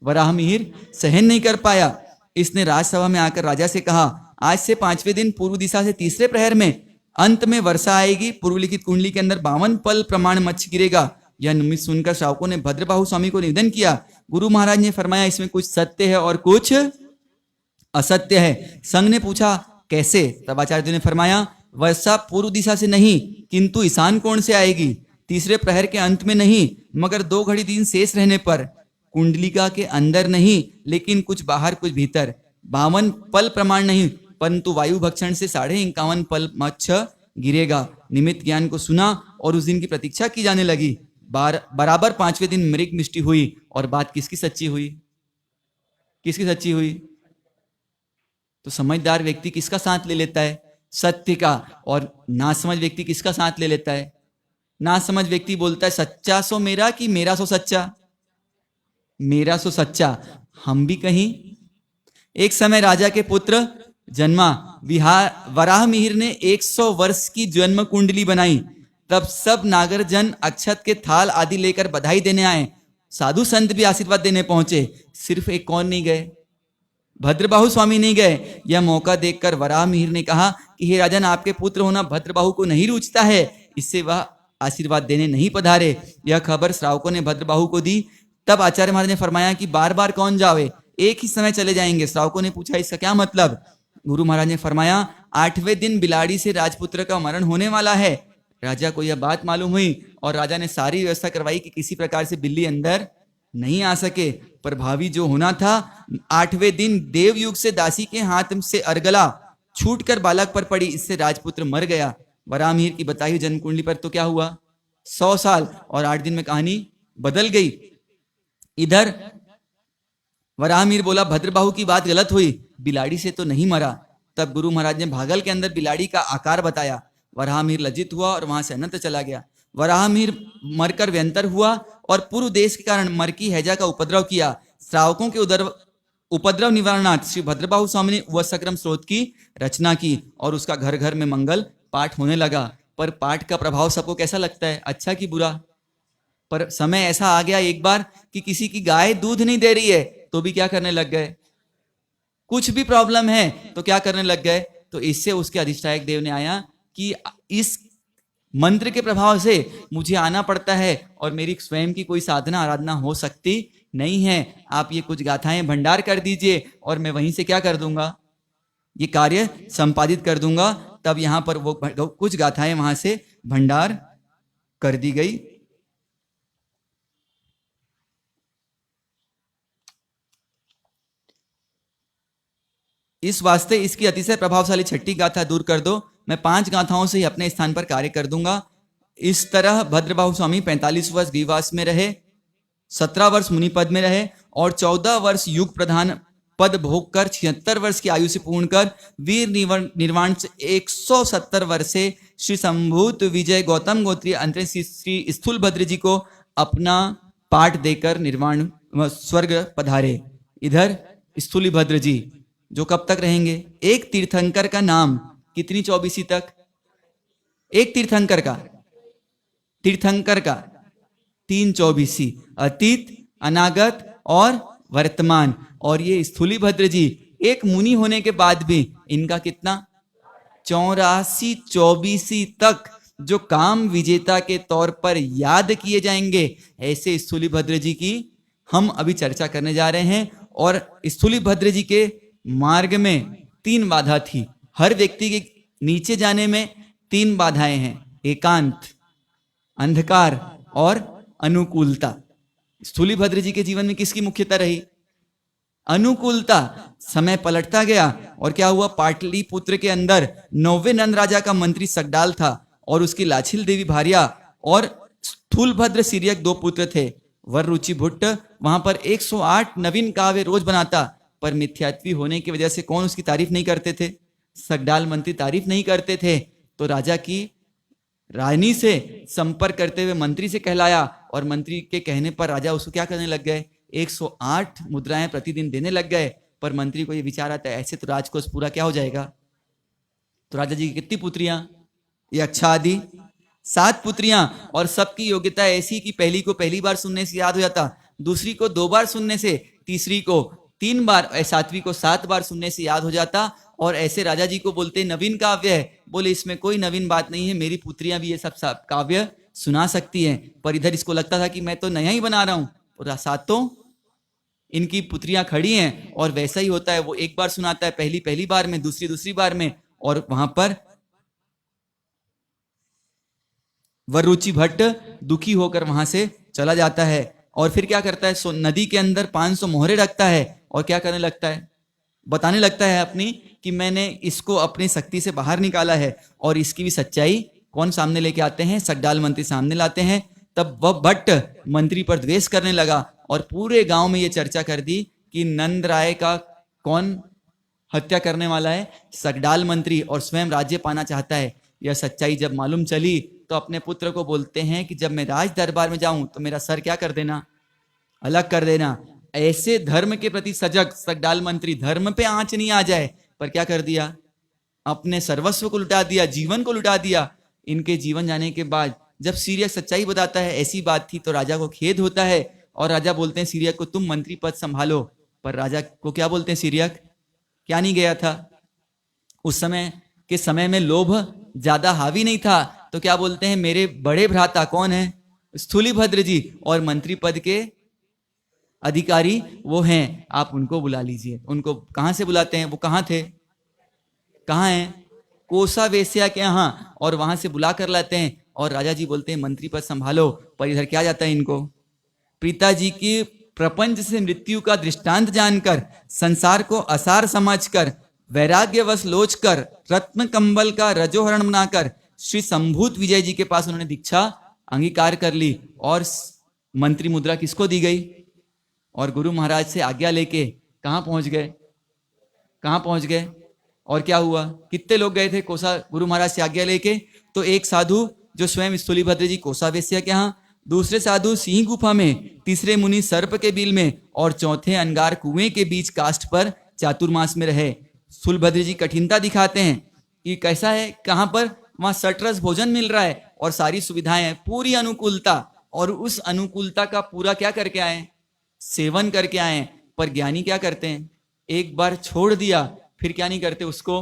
वराहमिहिर सहन नहीं कर पाया। इसने राजसभा में आकर राजा से कहा, आज से 5वें दिन पूर्व दिशा से तीसरे प्रहर में अंत में वर्षा आएगी। पूर्व लिखित कुंडली के अंदर 52 पल प्रमाण मच्छ गिरेगा। यह निमित्त सुनकर श्रावकों ने भद्रबाहु स्वामी को निवेदन किया। गुरु महाराज ने फरमाया, इसमें कुछ सत्य है और कुछ असत्य है। संघ ने पूछा कैसे? तब आचार्य ने फरमाया, वर्षा पूर्व दिशा से नहीं किंतु ईशान कोण से आएगी, तीसरे प्रहर के अंत में नहीं, मगर 2 घड़ी दिन शेष रहने पर, कुंडलिका के अंदर नहीं लेकिन कुछ बाहर कुछ भीतर, 52 पल प्रमाण नहीं परंतु वायु भक्षण से 51.5 पल मच्छ गिरेगा। निमित्त ज्ञान को सुना और उस दिन की प्रतीक्षा की जाने लगी। बराबर 5वें दिन मृग मिष्टि हुई। और बात किसकी सच्ची हुई? किसकी सच्ची हुई? तो समझदार व्यक्ति किसका साथ ले लेता है? सत्य का। और नासमझ व्यक्ति किसका साथ ले लेता है? नासमझ व्यक्ति बोलता है सच्चा सो मेरा कि मेरा सो सच्चा? मेरा सो सच्चा। हम भी कहीं। एक समय राजा के पुत्र जन्मा। वराहमिहिर ने 100 वर्ष की जन्म कुंडली बनाई। तब सब नागर जन अक्षत के थाल आदि लेकर बधाई देने आए। साधु संत भी आशीर्वाद देने पहुंचे। सिर्फ एक कौन नहीं गए? भद्रबाहु स्वामी नहीं गए। यह मौका देखकर वराहमिहिर ने कहा कि हे राजन, आपके पुत्र होना भद्रबाहु को नहीं रुचता है, इससे वह आशीर्वाद देने नहीं पधारे। यह खबर श्रावकों ने भद्रबाहु को दी। तब आचार्य महाराज ने फरमाया कि बार बार कौन जावे, एक ही समय चले जाएंगे। श्रावकों ने पूछा इसका क्या मतलब? गुरु महाराज ने फरमाया, 8वें दिन बिलाड़ी से राजपुत्र का मरण होने वाला है। राजा को यह बात मालूम हुई और राजा ने सारी व्यवस्था करवाई कि किसी प्रकार से बिल्ली अंदर नहीं आ सके। पर भावी जो होना था, 8वें दिन देवयुग से दासी के हाथ से अर्गला छूटकर बालक पर पड़ी, इससे राजपुत्र मर गया। वराहमिहिर की बताई हुई जन्म कुंडली पर तो क्या हुआ? 100 साल और 8 दिन में कहानी बदल गई। इधर वराहमिहिर बोला भद्रबाहु की बात गलत हुई, बिलाड़ी से तो नहीं मरा। तब गुरु महाराज ने भागल के अंदर बिलाड़ी का आकार बताया। वराहमिहिर लज्जित हुआ और वहां से अनंत चला गया। वराहमिहिर मरकर व्यंतर हुआ और पूर्व देश के कारण मर की हैजा का उपद्रव किया। श्रावकों के उदर उपद्रव निवारणार्थ श्री भद्रबाहु स्वामी ने वसक्रम स्रोत की रचना की और उसका घर घर में मंगल पाठ होने लगा। पर पाठ का प्रभाव सबको कैसा लगता है, अच्छा कि बुरा? पर समय ऐसा आ गया एक बार कि किसी की गाय दूध नहीं दे रही है तो भी क्या करने लग गए, कुछ भी प्रॉब्लम है तो क्या करने लग गए। तो इससे उसके अधिष्ठायक देव ने आया कि इस मंत्र के प्रभाव से मुझे आना पड़ता है और मेरी स्वयं की कोई साधना आराधना हो सकती नहीं है। आप ये कुछ गाथाएं भंडार कर दीजिए और मैं वहीं से क्या कर दूंगा, ये कार्य संपादित कर दूंगा। तब यहां पर वो कुछ गाथाएं वहां से भंडार कर दी गई। इस वास्ते इसकी अतिशय प्रभावशाली छठी गाथा दूर कर दो, मैं 5 गाथाओं से ही अपने स्थान पर कार्य कर दूंगा। इस तरह भद्रबाहु स्वामी 45 वर्ष गृहवास में रहे, 17 वर्ष मुनि पद में रहे और 14 वर्ष युग प्रधान पद भोग कर 76 वर्ष की आयु से पूर्ण कर वीर निर्वाण से 170 वर्ष से श्री संभूत विजय गौतम गोत्रीय अंतरिक्ष श्री स्थूल भद्र जी को अपना पाठ देकर निर्वाण स्वर्ग पधारे। इधर स्थूली भद्र जी जो कब तक रहेंगे, एक तीर्थंकर का नाम कितनी 24 तक, एक तीर्थंकर का 3 24, अतीत अनागत और वर्तमान। और ये स्थूली भद्र जी एक मुनि होने के बाद भी इनका कितना 84 24 तक जो काम विजेता के तौर पर याद किए जाएंगे, ऐसे स्थूली भद्र जी की हम अभी चर्चा करने जा रहे हैं। और स्थूली भद्र जी के मार्ग में 3 बाधा थी, हर व्यक्ति के नीचे जाने में 3 बाधाएं हैं, एकांत, अंधकार और अनुकूलता। स्थूली भद्र जी के जीवन में किसकी मुख्यता रही, अनुकूलता। समय पलटता गया और क्या हुआ, पाटलिपुत्र के अंदर 9वें नंद राजा का मंत्री सकडाल था और उसकी लाछिल देवी भार्या और स्थूल भद्र सिरियक 2 पुत्र थे। वर रुचि भुट्ट वहां पर 108 नवीन काव्य रोज बनाता, पर मिथ्यात्वी होने की वजह से कौन उसकी तारीफ नहीं करते थे, सकडाल मंत्री तारीफ नहीं करते थे। तो राजा की रानी से संपर्क करते हुए मंत्री से कहलाया और मंत्री के कहने पर राजा उसको क्या करने लग गए, 108 मुद्राएं प्रतिदिन देने लग गए। पर मंत्री को ये विचार आता है ऐसे तो राजकोष पूरा क्या हो जाएगा। तो राजा जी की कितनी पुत्रियां, ये अच्छा आदि 7 पुत्रियां और सबकी योग्यता ऐसी कि पहली को पहली बार सुनने से याद हो जाता, दूसरी को 2 बार सुनने से, तीसरी को 3 बार, 7वीं को 7 बार सुनने से याद हो जाता। और ऐसे राजा जी को बोलते नवीन काव्य है, बोले इसमें कोई नवीन बात नहीं है, मेरी पुत्रियां भी ये सब काव्य सुना सकती हैं। पर इधर इसको लगता था कि मैं तो नया ही बना रहा हूं और 7 इनकी पुत्रियां खड़ी हैं। और वैसा ही होता है, वो एक बार सुनाता है पहली बार में, दूसरी बार में, और वहां पर वरुचि भट्ट दुखी होकर वहां से चला जाता है। और फिर क्या करता है, नदी के अंदर 500 मोहरे रखता है और क्या करने लगता है, बताने लगता है अपनी कि मैंने इसको अपनी शक्ति से बाहर निकाला है। और इसकी भी सच्चाई कौन सामने लेके आते हैं, सकडाल मंत्री सामने लाते हैं। तब वह भट्ट मंत्री पर द्वेष करने लगा और पूरे गांव में यह चर्चा कर दी कि नंद राय का कौन हत्या करने वाला है, सकडाल मंत्री, और स्वयं राज्य पाना चाहता है। यह सच्चाई जब मालूम चली तो अपने पुत्र को बोलते हैं कि जब मैं राज दरबार में जाऊं तो मेरा सर क्या कर देना, अलग कर देना। ऐसे धर्म के प्रति सजग सकडाल मंत्री, धर्म पे आंच नहीं आ जाए, पर क्या कर दिया, अपने सर्वस्व को लुटा दिया, जीवन को लुटा दिया। इनके जीवन जाने के बाद जब सीरियक सच्चाई बताता है ऐसी बात थी तो राजा को खेद होता है और राजा बोलते हैं सीरियक को तुम मंत्री पद संभालो। पर राजा को क्या बोलते हैं, सीरियक क्या नहीं गया था, उस समय के समय में लोभ ज्यादा हावी नहीं था, तो क्या बोलते हैं मेरे बड़े भ्राता कौन है, स्थूली भद्र जी, और मंत्री पद के अधिकारी वो हैं, आप उनको बुला लीजिए। उनको कहां से बुलाते हैं, वो कहां थे, कहां हैं, कोसा वेश्या के यहाँ, और वहां से बुला कर लाते हैं। और राजा जी बोलते हैं मंत्री पद संभालो। पर इधर क्या जाता है इनको, पिताजी की प्रपंच से मृत्यु का दृष्टांत जानकर, संसार को असार समझकर, वैराग्यवश लोच कर, रत्न कंबल का रजोहरण बनाकर श्री संभूत विजय जी के पास उन्होंने दीक्षा अंगीकार कर ली। और मंत्री मुद्रा किसको दी गई, और गुरु महाराज से आज्ञा लेके कहां पहुंच गए, कहां पहुंच गए। और क्या हुआ, कितने लोग गए थे कोसा गुरु महाराज से आज्ञा लेके, तो एक साधु जो स्वयं स्थूलीभद्र जी कोसा वेश्या के यहाँ, दूसरे साधु सिंह गुफा में, तीसरे मुनि सर्प के बिल में और चौथे अंगार कुएं के बीच काष्ठ पर चातुर्मास में रहे। सुलभद्र जी कठिनता दिखाते हैं कि कैसा है, कहां पर, वहां सटरस भोजन मिल रहा है और सारी सुविधाएं हैं, पूरी अनुकूलता, और उस अनुकूलता का पूरा क्या करके आए, सेवन करके आए। पर ज्ञानी क्या करते हैं, एक बार छोड़ दिया फिर क्या नहीं करते उसको।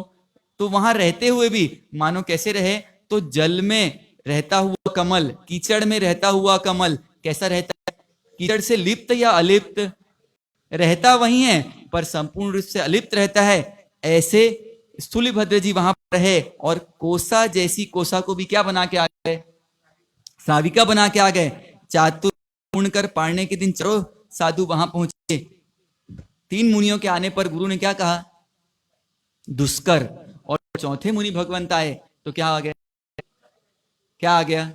तो वहां रहते हुए भी मानो कैसे रहे, तो जल में रहता हुआ कमल, कीचड़ में रहता हुआ कमल कैसा रहता है, कीचड़ से लिप्त या अलिप्त, रहता वही है पर संपूर्ण रूप से अलिप्त रहता है। ऐसे स्थूलिभद्र जी वहां पर रहे और कोसा जैसी, कोसा को भी क्या बना के आ गए, श्राविका बना के आ गए। चातुर पूर्ण कर पाड़ने के दिन चलो साधु वहां पहुंचे। 3 मुनियों के आने पर गुरु ने क्या कहा, दुष्कर, और चौथे मुनि भगवंत आए तो क्या आ गया, क्या आ गया,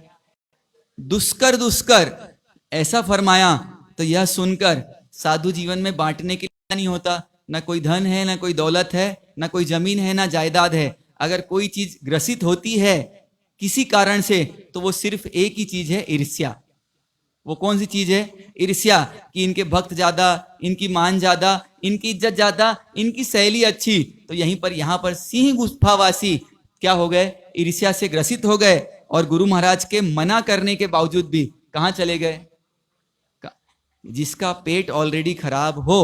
दुष्कर। दुष्कर ऐसा फरमाया तो यह सुनकर साधु जीवन में बांटने के लिए नहीं होता, ना कोई धन है, ना कोई दौलत है, ना कोई जमीन है, ना जायदाद है। अगर कोई चीज ग्रसित होती है किसी कारण से तो वो सिर्फ एक ही चीज है, ईर्ष्या। वो कौन सी चीज है, ईर्ष्या, कि इनके भक्त ज्यादा, इनकी मान ज्यादा, इनकी इज्जत ज्यादा, इनकी शैली अच्छी। तो यहीं पर, यहां पर सिंह गुफावासी क्या हो गए, ईर्ष्या से ग्रसित हो गए और गुरु महाराज के मना करने के बावजूद भी कहां चले गए। जिसका पेट ऑलरेडी खराब हो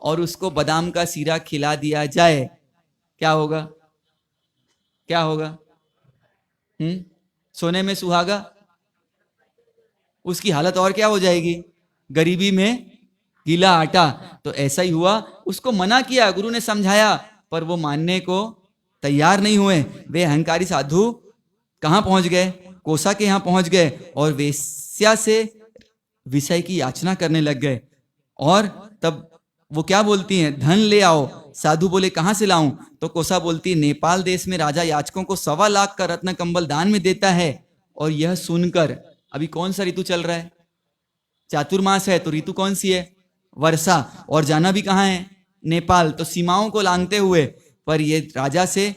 और उसको बादाम का सीरा खिला दिया जाए, क्या होगा, क्या होगा, सोने में सुहागा, उसकी हालत और क्या हो जाएगी, गरीबी में गीला आटा। तो ऐसा ही हुआ, उसको मना किया, गुरु ने समझाया, पर वो मानने को तैयार नहीं हुए। वे अहंकारी साधु कहां पहुंच गए, कोसा के यहां पहुंच गए और वेश्या से विषय की याचना करने लग गए। और तब वो क्या बोलती हैं, धन ले आओ। साधु बोले कहां से लाऊं, तो कोसा बोलती है, नेपाल देश में राजा याचकों को 1.25 लाख का रत्न कंबल दान में देता है। और यह सुनकर, अभी कौन सा ऋतु चल रहा है, चातुर्मास है, तो ऋतु कौन सी है, वर्षा, और जाना भी कहां है, नेपाल। तो सीमाओं को लांघते हुए, पर ये राजा से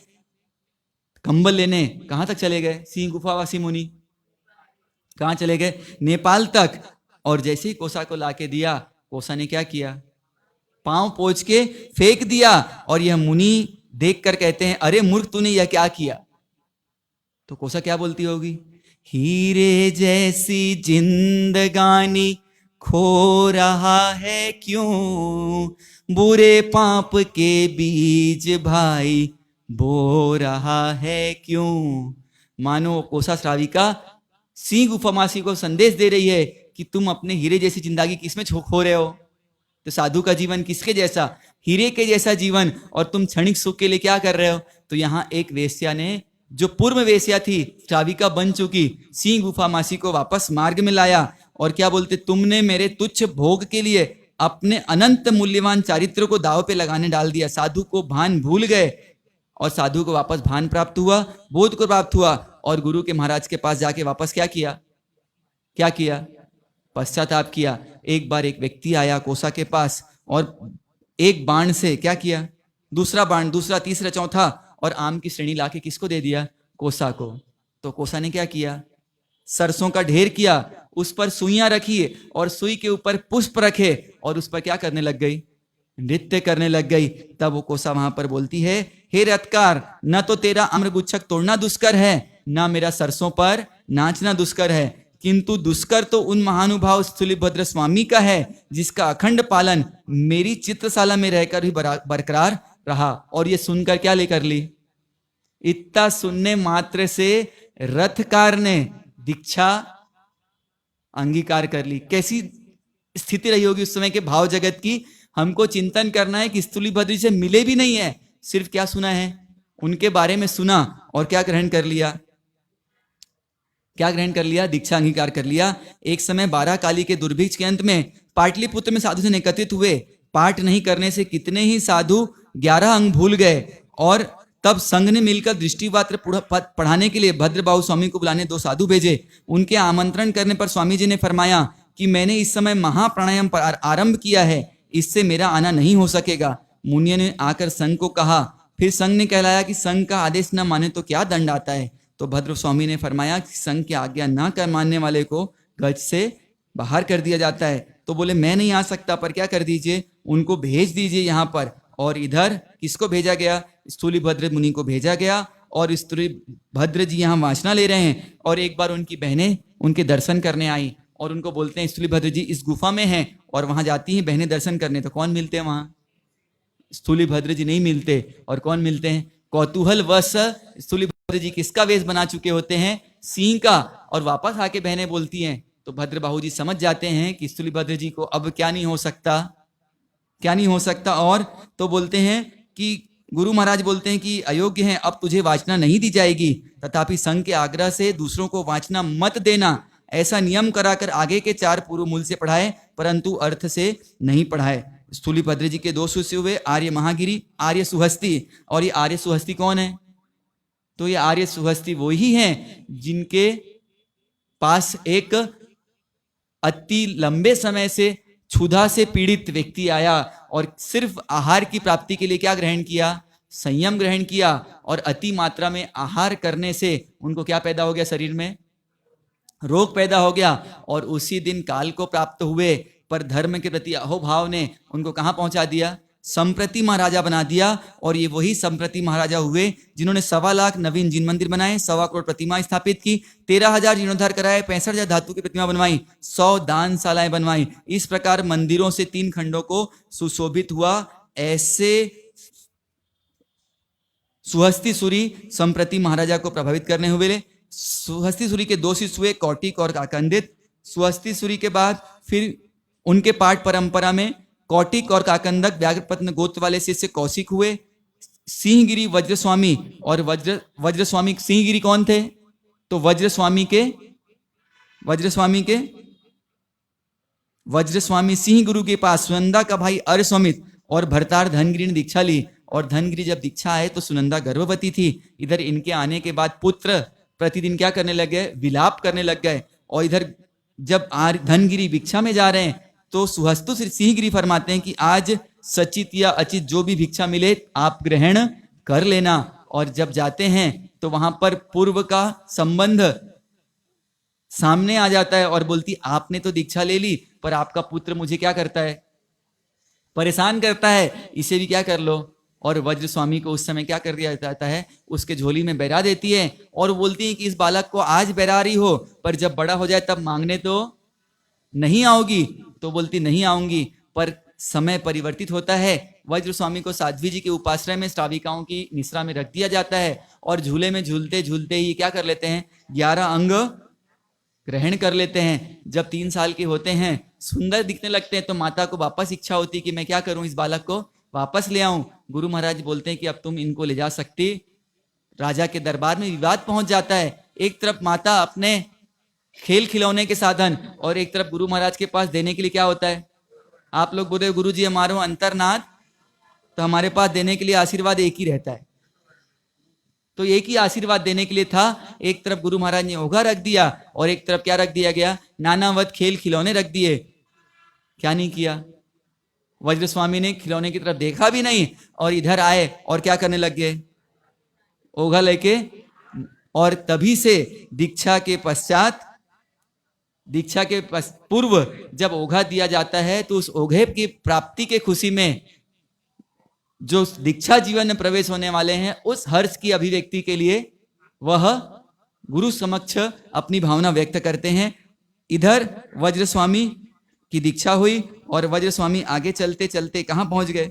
कंबल लेने कहां तक चले गए, सिंह गुफावासी मुनि कहां चले गए, नेपाल तक। और जैसे ही कोसा को लाके दिया, कोसा ने क्या किया, पांव पोंछ के फेंक दिया। और यह मुनि देखकर कहते हैं, अरे मूर्ख, तूने यह क्या किया। तो कोसा क्या बोलती होगी, हीरे जैसी जिंदगानी खो रहा है क्यों, बुरे पाप के बीज भाई बो रहा है क्यों। मानो कोसा श्राविका सिंह गुफावासी को संदेश दे रही है कि तुम अपने हीरे जैसी जिंदगी किसमें खो रहे हो। तो साधु का जीवन किसके जैसा, हीरे के जैसा जीवन, और तुम क्षणिक सुख के लिए क्या कर रहे हो। तो यहाँ एक वेश्या ने, जो पूर्व वेश्या थी, श्राविका बन चुकी, सिंह गुफावासी को वापस मार्ग में लाया। और क्या बोलते, तुमने मेरे तुच्छ भोग के लिए अपने अनंत मूल्यवान चारित्र को दाव पे लगाने डाल दिया। साधु को भान भूल गए और साधु को वापस भान प्राप्त हुआ, बोध को प्राप्त हुआ। और गुरु के महाराज के पास जाके वापस क्या किया, क्या किया, पश्चाताप किया। एक बार एक व्यक्ति आया कोसा के पास और एक बाण से क्या किया, दूसरा बाण, दूसरा, तीसरा, चौथा, और आम की श्रेणी लाके किसको दे दिया, कोसा को। तो कोसा ने क्या किया, सरसों का ढेर किया, उस पर सुइयां रखी और सुई के ऊपर पुष्प रखे और उस पर क्या करने लग गई, नृत्य करने लग गई। तब वो कोसा वहां पर बोलती है, हे रत्कार, न तो तेरा अम्रगुच्छक तोड़ना दुष्कर है, न मेरा सरसों पर नाचना दुष्कर है, किंतु दुष्कर तो उन महानुभाव स्थूलिभद्र स्वामी का है जिसका अखंड पालन मेरी चित्रशाला में रहकर भी बरकरार रहा। और ये सुनकर क्या लेकर ली, इतना सुनने मात्र से रथकार ने दीक्षा अंगीकार कर ली। कैसी स्थिति रही होगी उस समय के भाव जगत की। हमको चिंतन करना है कि स्थूलिभद्र से मिले भी नहीं है, सिर्फ क्या सुना है, उनके बारे में सुना और क्या ग्रहण कर लिया, क्या ग्रहण कर लिया, दीक्षा अंगीकार कर लिया। एक समय 12 काली के दुर्भिक्ष के अंत में पाटलिपुत्र में साधु से एकत्रित हुए। पाठ नहीं करने से कितने ही साधु 11 अंग भूल गए और तब संघ ने मिलकर दृष्टिपात्र पढ़ाने के लिए भद्रबाहु स्वामी को बुलाने 2 साधु भेजे। उनके आमंत्रण करने पर स्वामी जी ने फरमाया कि मैंने इस समय महाप्राणायाम पर आरंभ किया है, इससे मेरा आना नहीं हो सकेगा। मुनियों ने आकर संघ को कहा, फिर संघ ने कहलाया कि संघ का आदेश न माने तो क्या दंड आता है। तो भद्र स्वामी ने फरमाया कि संघ की आज्ञा न कर मानने वाले को गज से बाहर कर दिया जाता है। तो बोले मैं नहीं आ सकता, पर क्या कर दीजिए, उनको भेज दीजिए यहाँ पर। और इधर किसको भेजा गया, स्थूलिभद्र मुनि को भेजा गया। और स्थूलिभद्र जी यहाँ वासना ले रहे हैं, और एक बार उनकी बहनें उनके दर्शन करने आई और उनको बोलते हैं स्थूलिभद्र जी इस गुफा में हैं। और वहां जाती हैं बहनें दर्शन करने, तो कौन मिलते हैं वहां, स्थूलिभद्र जी नहीं मिलते। और कौन मिलते हैं, कौतूहल वश स्थूलिभद्र जी किसका वेश बना चुके होते हैं, सिंह का। और वापस आके बहनें बोलती हैं, तो भद्रबाहु जी समझ जाते हैं कि स्थूलिभद्र जी को अब क्या नहीं हो सकता, क्या नहीं हो सकता। और तो बोलते हैं कि गुरु महाराज बोलते हैं कि अयोग्य हैं, अब तुझे वाचना नहीं दी जाएगी, तथापि संघ के आग्रह से दूसरों को वाचना मत देना, ऐसा नियम कराकर आगे के 4 पूर्व मूल से पढ़ाए, परंतु अर्थ से नहीं पढ़ाए। स्थूलिभद्र जी के 2 शिष्य हुए, आर्य महागिरी, आर्य सुहस्ती। और ये आर्य सुहस्ती कौन है, तो ये आर्य सुहस्ती वो ही हैं जिनके पास एक अति लंबे समय से क्षुधा से पीड़ित व्यक्ति आया और सिर्फ आहार की प्राप्ति के लिए क्या ग्रहण किया, संयम ग्रहण किया। और अति मात्रा में आहार करने से उनको क्या पैदा हो गया, शरीर में रोग पैदा हो गया। और उसी दिन काल को प्राप्त हुए, पर धर्म के प्रति अहोभाव ने उनको कहां पहुंचा दिया, संप्रति महाराजा बना दिया। और ये वही संप्रति महाराजा हुए जिन्होंने 1.25 लाख नवीन जिन मंदिर बनाए, 1.25 करोड़ प्रतिमा स्थापित की, 13,000 जीर्णोद्धार कराए, 65,000 धातु की प्रतिमा बनवाई, 100 दानशालाएं बनवाई। इस प्रकार मंदिरों से 3 खंडों को सुशोभित हुआ। ऐसे सुहस्ती सूरी संप्रति महाराजा को प्रभावित करने हुए। सुहस्ती सूरी के 2 शिष्य हुए, कौटिक और काकंदित। सुहस्ती सूरी के बाद फिर उनके पाठ परंपरा में कौटिक और काकंदक व्याघ्रपत्न गोत्र वाले शिष्य कौशिक हुए। सिंहगिरी वज्रस्वामी, और वज्रस्वामी सिंहगिरी कौन थे, तो वज्रस्वामी सिंह गुरु के पास सुनंदा का भाई अर्यस्वमित और भरतार धनगिरी ने दीक्षा ली। और धनगिरी जब दीक्षा आए तो सुनंदा गर्भवती थी। इधर इनके आने के बाद पुत्र प्रतिदिन क्या करने लग गए, विलाप करने लग गए। और इधर जब धनगिरी भिक्षा में जा रहे हैं तो सुहस्तु सिंहगिरी फरमाते हैं कि आज सचित या अचित जो भी भिक्षा मिले आप ग्रहण कर लेना। और जब जाते हैं तो वहां पर पूर्व का संबंध सामने आ जाता है और बोलती आपने तो दीक्षा ले ली, पर आपका पुत्र मुझे क्या करता है, परेशान करता है, इसे भी क्या कर लो। और वज्र स्वामी को उस समय क्या कर दिया जाता है, उसके झोली में बैरा देती है और बोलती है कि इस बालक को आज बैरा रही हो, पर जब बड़ा हो जाए तब मांगने तो नहीं आओगी। तो बोलती नहीं आऊंगी, पर समय परिवर्तित होता है। वज्र स्वामी को साध्वी जी के उपाश्रय में श्राविकाओं की निश्रा में रख दिया जाता है और झूले में झूलते झूलते ही क्या कर लेते हैं, 11 अंग ग्रहण कर लेते हैं। जब 3 साल के होते हैं, सुंदर दिखने लगते हैं, तो माता को वापस इच्छा होती है कि मैं क्या करूं, इस बालक को वापस ले आऊं। गुरु महाराज बोलते हैं कि अब तुम इनको ले जा सकती। राजा के दरबार में विवाद पहुंच जाता है। एक तरफ माता अपने खेल खिलौने के साधन और एक तरफ गुरु महाराज के पास देने के लिए क्या होता है, आप लोग बोले गुरु जी हमारो अंतरनाथ, तो हमारे पास देने के लिए आशीर्वाद एक ही रहता है। तो एक ही आशीर्वाद देने के लिए था। एक तरफ गुरु महाराज ने ओघा रख दिया और एक तरफ क्या रख दिया गया, नानावत खेल खिलौने रख दिए। क्या नहीं किया, वज्र स्वामी ने खिलौने की तरफ देखा भी नहीं और इधर आए और क्या करने लग गए, ओघा लेके। और तभी से दीक्षा के पश्चात, दीक्षा के पूर्व जब ओघा दिया जाता है तो उस ओघे की प्राप्ति के खुशी में जो दीक्षा जीवन में प्रवेश होने वाले हैं, उस हर्ष की अभिव्यक्ति के लिए वह गुरु समक्ष अपनी भावना व्यक्त करते हैं। इधर वज्र स्वामी की दीक्षा हुई और वज्र स्वामी आगे चलते चलते कहां पहुंच गए,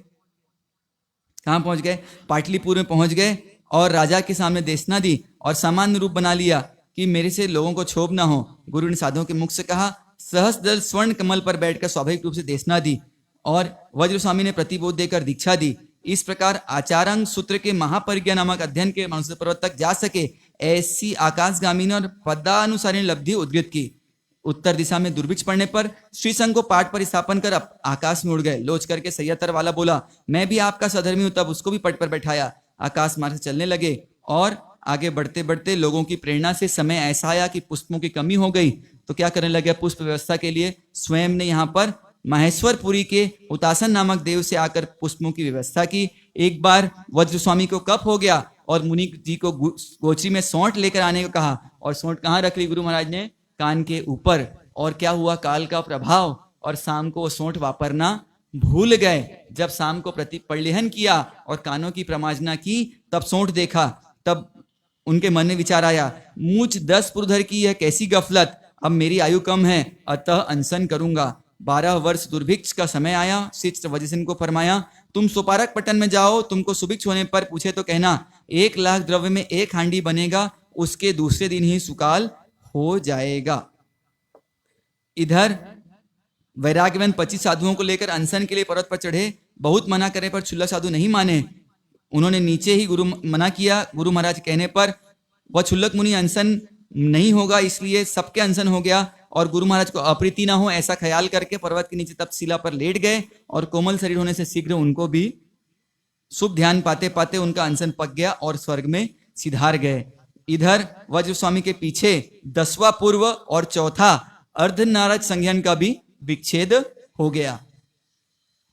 कहां पहुंच गए, पाटलिपुर में पहुंच गए और राजा के सामने देशना दी और सामान्य रूप बना लिया कि मेरे से लोगों को क्षोभ ना हो। गुरु ने साधुओं के मुख से कहा, सहस्त्रदल स्वर्ण कमल पर बैठकर स्वाभाविक रूप से देशना दी और वज्र स्वामी ने प्रतिबोध देकर दीक्षा दी। इस प्रकार आचारांग सूत्र के महापरिज्ञा नामक अध्ययन के मनुष्य पर्वत तक जा सके, ऐसी आकाशगामिनी और पदानुसारी लब्धि उद्गृत की। उत्तर दिशा में दुर्भिक्ष पड़ने पर श्री संघ को पाठ पर स्थापन कर आकाश में उड़ गए। लोच करके सैयतर वाला बोला, मैं भी आपका सधर्मी हूं, तब उसको भी पट पर बैठाया। आकाश मार्ग से चलने लगे और आगे बढ़ते बढ़ते लोगों की प्रेरणा से समय ऐसा आया कि पुष्पों की कमी हो गई। तो क्या करने लगे, पुष्प व्यवस्था के लिए स्वयं ने यहाँ पर महेश्वरपुरी के उतासन नामक देव से आकर पुष्पों की व्यवस्था की। एक बार वज्र स्वामी को कफ हो गया और मुनि जी को गोचरी में सौंठ लेकर आने को कहा और सौंठ कहाँ रख ली गुरु महाराज ने, कान के ऊपर। और क्या हुआ, काल का प्रभाव, और शाम को वो सोंठ वापरना भूल गए। जब शाम को परिलेहन किया और कानों की प्रमार्जना की, तब सोंठ देखा। तब उनके मन में विचार आया, मुझ 10 पुरधर की यह कैसी गफलत, अब मेरी आयु कम है, अतः अनशन करूंगा। 12 वर्ष दुर्भिक्ष का समय आया। शिष्ट वज्रसेन को फरमाया, तुम सोपारक पट्टन में जाओ, तुमको सुभिक्ष होने पर पूछे तो कहना 1 लाख द्रव्य में 1 हांडी बनेगा, उसके दूसरे दिन ही सुकाल हो जाएगा। इधर वैराग्यवन 25 साधुओं को लेकर अनशन के लिए पर्वत पर चढ़े। बहुत मना करने पर क्षुल्लक साधु नहीं माने, उन्होंने नीचे ही गुरु मना किया। गुरु महाराज कहने पर वह क्षुल्लक मुनि अनशन नहीं होगा, इसलिए सबके अनशन हो गया, और गुरु महाराज को अप्रीति ना हो ऐसा ख्याल करके पर्वत के नीचे तपशिला पर लेट गए, और कोमल शरीर होने से शीघ्र उनको भी शुभ ध्यान पाते पाते उनका अनशन पक गया और स्वर्ग में सिधार गए। इधर वज्र स्वामी के पीछे 10वां पूर्व और चौथा अर्धनारद संज्ञान का भी विच्छेद हो गया।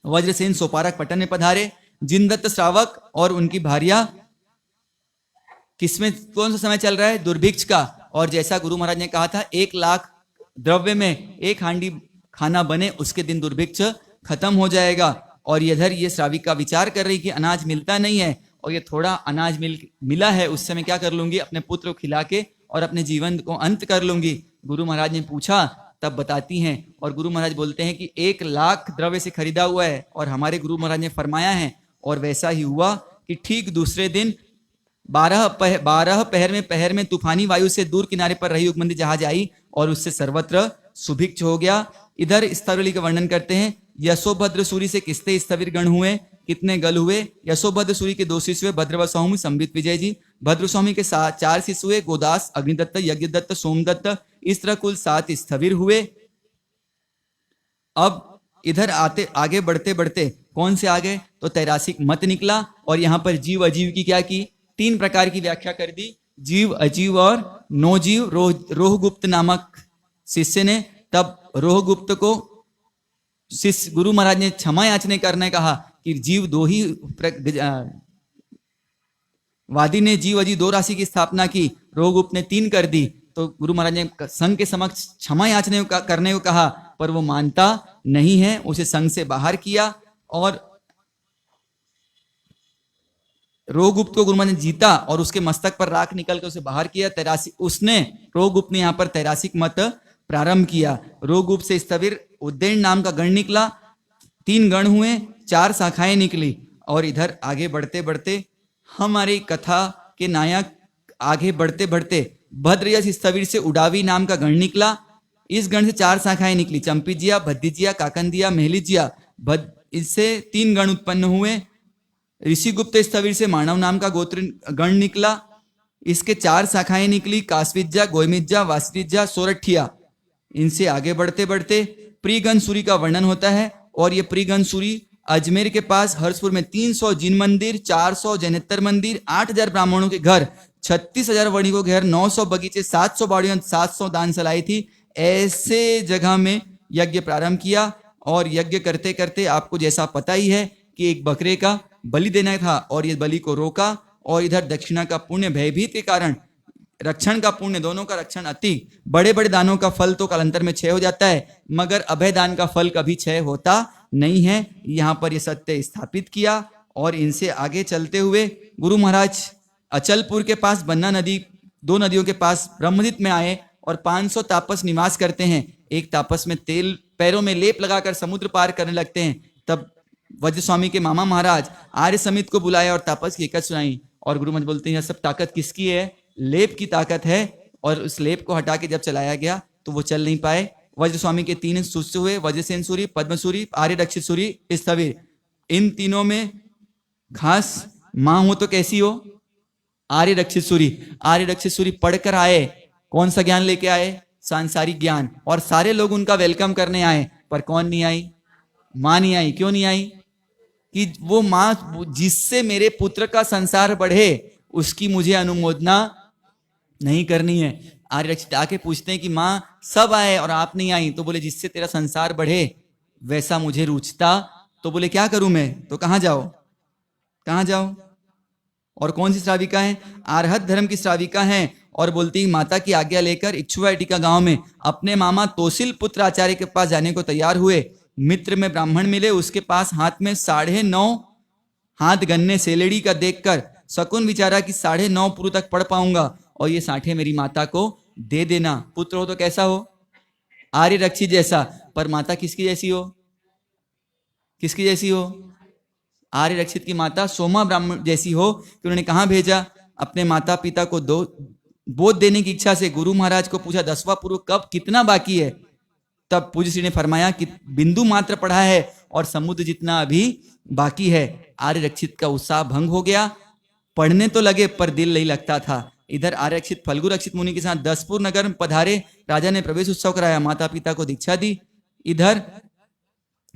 वज्रसेन सोपारक पट्टन में पधारे। जिनदत्त श्रावक और उनकी भार्या, किसमें कौन सा समय चल रहा है, दुर्भिक्ष का, और जैसा गुरु महाराज ने कहा था 1 लाख द्रव्य में 1 हांडी खाना बने, उसके दिन दुर्भिक्ष खत्म हो जाएगा। और इधर ये श्राविका विचार कर रही कि अनाज मिलता नहीं है, और ये थोड़ा अनाज मिला है, उससे मैं क्या कर लूंगी, अपने पुत्र को खिला के और अपने जीवन को अंत कर लूंगी। गुरु महाराज ने पूछा, तब बताती हैं, और गुरु महाराज बोलते हैं कि 1 लाख द्रव्य से खरीदा हुआ है, और हमारे गुरु महाराज ने फरमाया है, और वैसा ही हुआ कि ठीक दूसरे दिन 12 पहर में तूफानी वायु से दूर किनारे पर रही युगमंदी जहाज आई, और उससे सर्वत्र सुभिक्ष हो गया। इधर स्थविरली का वर्णन करते हैं। यशोभद्र सूरी से किसते स्थविर गण हुए, कितने गल हुए। यशोभद्र सूरी के 2 शिष्य हुए, भद्रव सौम्य संबित विजय जी। भद्र स्वामी के 4 शिष्य हुए, गोदास, अग्निदत्त, यज्ञदत्त, सोमदत्त। इस तरह कुल 7 स्थविर हुए। अब इधर आगे बढ़ते बढ़ते कौन से आगे, तो तैरासिक मत निकला, और यहां पर जीव अजीव की क्या की, 3 प्रकार की व्याख्या कर दी, जीव, अजीव और नो जीव। रोहगुप्त नामक शिष्य ने तब रोहगुप्त को शिष्य गुरु महाराज ने क्षमा याचना करने कहा कि जीव 2 ही वादी ने जीव अजीव 2 राशि की स्थापना की, रोहगुप्त ने 3 कर दी। तो गुरु महाराज ने संघ के समक्ष क्षमा याचना करने को कहा, पर वो मानता नहीं है, उसे संघ से बाहर किया, और रोहगुप्त को गुरु महाराज ने जीता और उसके मस्तक पर राख निकल कर उसे बाहर किया। रोहगुप्त ने यहाँ पर तैरासिक मत प्रारंभ किया। रोहगुप्त से स्थविर उद्दीन नाम का गण निकला, 3 गण हुए, 4 शाखाएं निकली। और इधर आगे बढ़ते बढ़ते हमारी कथा के नायक आगे बढ़ते बढ़ते भद्रयश स्थविर से उडावी नाम का गण निकला। इस गण से 4 शाखाएं निकली, चंपीजिया, भद्दिजिया, काकंदिया, मेहलिजिया। इससे 3 गण उत्पन्न हुए। ऋषिगुप्त स्थविर से मानव नाम का गोत्र गण निकला, इसके 4 शाखाएं निकली, कास्विज्जा, गोयमिज्जा, वासरिज्जा, सोरठिया। इनसे आगे बढ़ते बढ़ते प्रीगन सूरी का वर्णन होता है, और ये प्रीगन सूरी अजमेर के पास हर्षपुर में 300 जिन मंदिर, 400 जैनेतर मंदिर, 8000 ब्राह्मणों के घर, 36,000 वणिकों के घर, 900 बगीचे, 700 बाड़ियों, 700 दान सलाई थी। ऐसे जगह में यज्ञ प्रारंभ किया, और यज्ञ करते करते आपको जैसा पता ही है कि एक बकरे का बलि देना था, और ये बलि को रोका। और इधर दक्षिणा का पुण्य, भयभीत के कारण रक्षण का पुण्य, दोनों का रक्षण अति। बड़े बड़े दानों का फल तो कालांतर में क्षय हो जाता है, मगर अभय दान का फल कभी क्षय होता नहीं है। यहाँ पर ये सत्य स्थापित किया। और इनसे आगे चलते हुए गुरु महाराज अचलपुर के पास बन्ना नदी, 2 नदियों के पास ब्रह्मदित में आए, और 500 तापस निवास करते हैं। एक तापस में तेल पैरों में लेप लगाकर समुद्र पार करने लगते हैं। तब वज्र स्वामी के मामा महाराज आर्य समित को बुलाया और तापस की एकत सुनाई। और गुरु महाराज बोलते हैं, यह सब ताकत किसकी है, लेप की ताकत है। और उस लेप को हटा के जब चलाया गया तो वो चल नहीं पाए। वज्र स्वामी के 3 शिष्य हुए, वज्रसेन सूरी, पद्मसूरी, आर्य रक्षित सूरी, स्थविर। इन तीनों में खास मां हो तो कैसी हो, आर्य रक्षित सूरी। आर्य रक्षित सूरी पढ़कर आए, कौन सा ज्ञान लेके आए, सांसारिक ज्ञान। और सारे लोग उनका वेलकम करने आए, पर कौन नहीं आई, मां नहीं आई। क्यों नहीं आई, कि वो मां जिससे मेरे पुत्र का संसार बढ़े उसकी मुझे अनुमोदना नहीं करनी है। आर्य रक्षित आके पूछते हैं कि मां सब आए और आप नहीं आई, तो बोले जिससे तेरा संसार बढ़े वैसा मुझे रुचता। तो बोले क्या करूं मैं, तो कहां जाओ, कहां जाओ। और कौन सी श्राविका है, आर्हत धर्म की श्राविका है, और बोलती माता की आज्ञा लेकर इच्छुवाटिका गांव में अपने मामा तोसिल पुत्र आचार्य के पास जाने को तैयार हुए। मित्र में ब्राह्मण मिले, उसके पास हाथ में 9.5 हाथ गन्ने सेलेड़ी का देखकर शकुन विचारा कि 9.5 पुरु तक पढ़ पाऊंगा और ये साठे मेरी माता को दे देना। पुत्र हो तो कैसा हो, आर्य रक्षित जैसा। पर माता किसकी जैसी हो, किसकी जैसी हो? आर्य रक्षित की माता सोमा ब्राह्मण जैसी हो। कि उन्होंने कहाँ भेजा? अपने माता पिता को बोध देने की इच्छा से गुरु महाराज को पूछा 10वां पुरु कब कितना बाकी है? तब पूज्य श्री ने फरमाया कि बिंदु मात्र पढ़ा है और समुद्र जितना अभी बाकी है। आर्य रक्षित का उत्साह भंग हो गया, पढ़ने तो लगे पर दिल नहीं लगता था। इधर आर्य रक्षित फल्गु रक्षित मुनि के साथ दसपुर नगर में पधारे। राजा ने प्रवेश उत्सव कराया, माता पिता को दीक्षा दी। इधर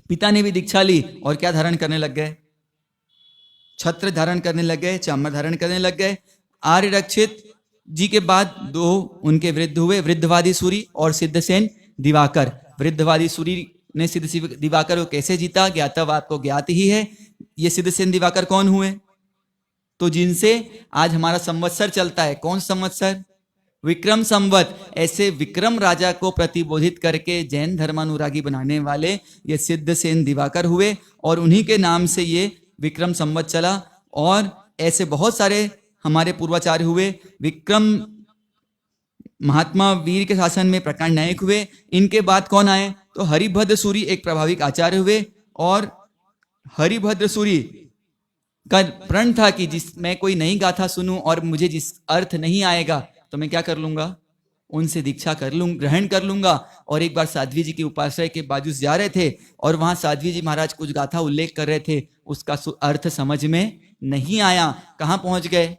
पिता ने भी दीक्षा ली और क्या धारण करने लग गए? छत्र धारण करने लग गए, चामर धारण करने लग गए। आर्य रक्षित जी के बाद 2 उनके वृद्ध हुए, वृद्धवादी सूरी और सिद्धसेन दिवाकर। वृद्धवादी सूरी ने सिद्ध दिवाकर को कैसे जीता ज्ञातव आपको ज्ञात ही है। ये सिद्धसेन दिवाकर कौन हुए? तो जिनसे आज हमारा संवत्सर चलता है। कौन संवत्सर? विक्रम संवत। ऐसे विक्रम राजा को प्रतिबोधित करके जैन धर्मानुरागी बनाने वाले ये सिद्धसेन दिवाकर हुए और उन्हीं के नाम से ये विक्रम संवत चला। और ऐसे बहुत सारे हमारे पूर्वाचार्य हुए। विक्रम महात्मा वीर के शासन में प्रकांड नायक हुए। इनके बाद कौन आए? तो हरिभद्र सूरी एक प्रभाविक आचार्य हुए। और हरिभद्र सूरी का प्रण था कि जिस मैं कोई नई गाथा सुनूं और मुझे जिस अर्थ नहीं आएगा तो मैं क्या कर लूंगा? उनसे दीक्षा ग्रहण कर लूंगा। और एक बार साध्वी जी की उपाश्रय के बाजू जा रहे थे और वहां साध्वी जी महाराज कुछ गाथा उल्लेख कर रहे थे, उसका अर्थ समझ में नहीं आया। कहां पहुंच गए?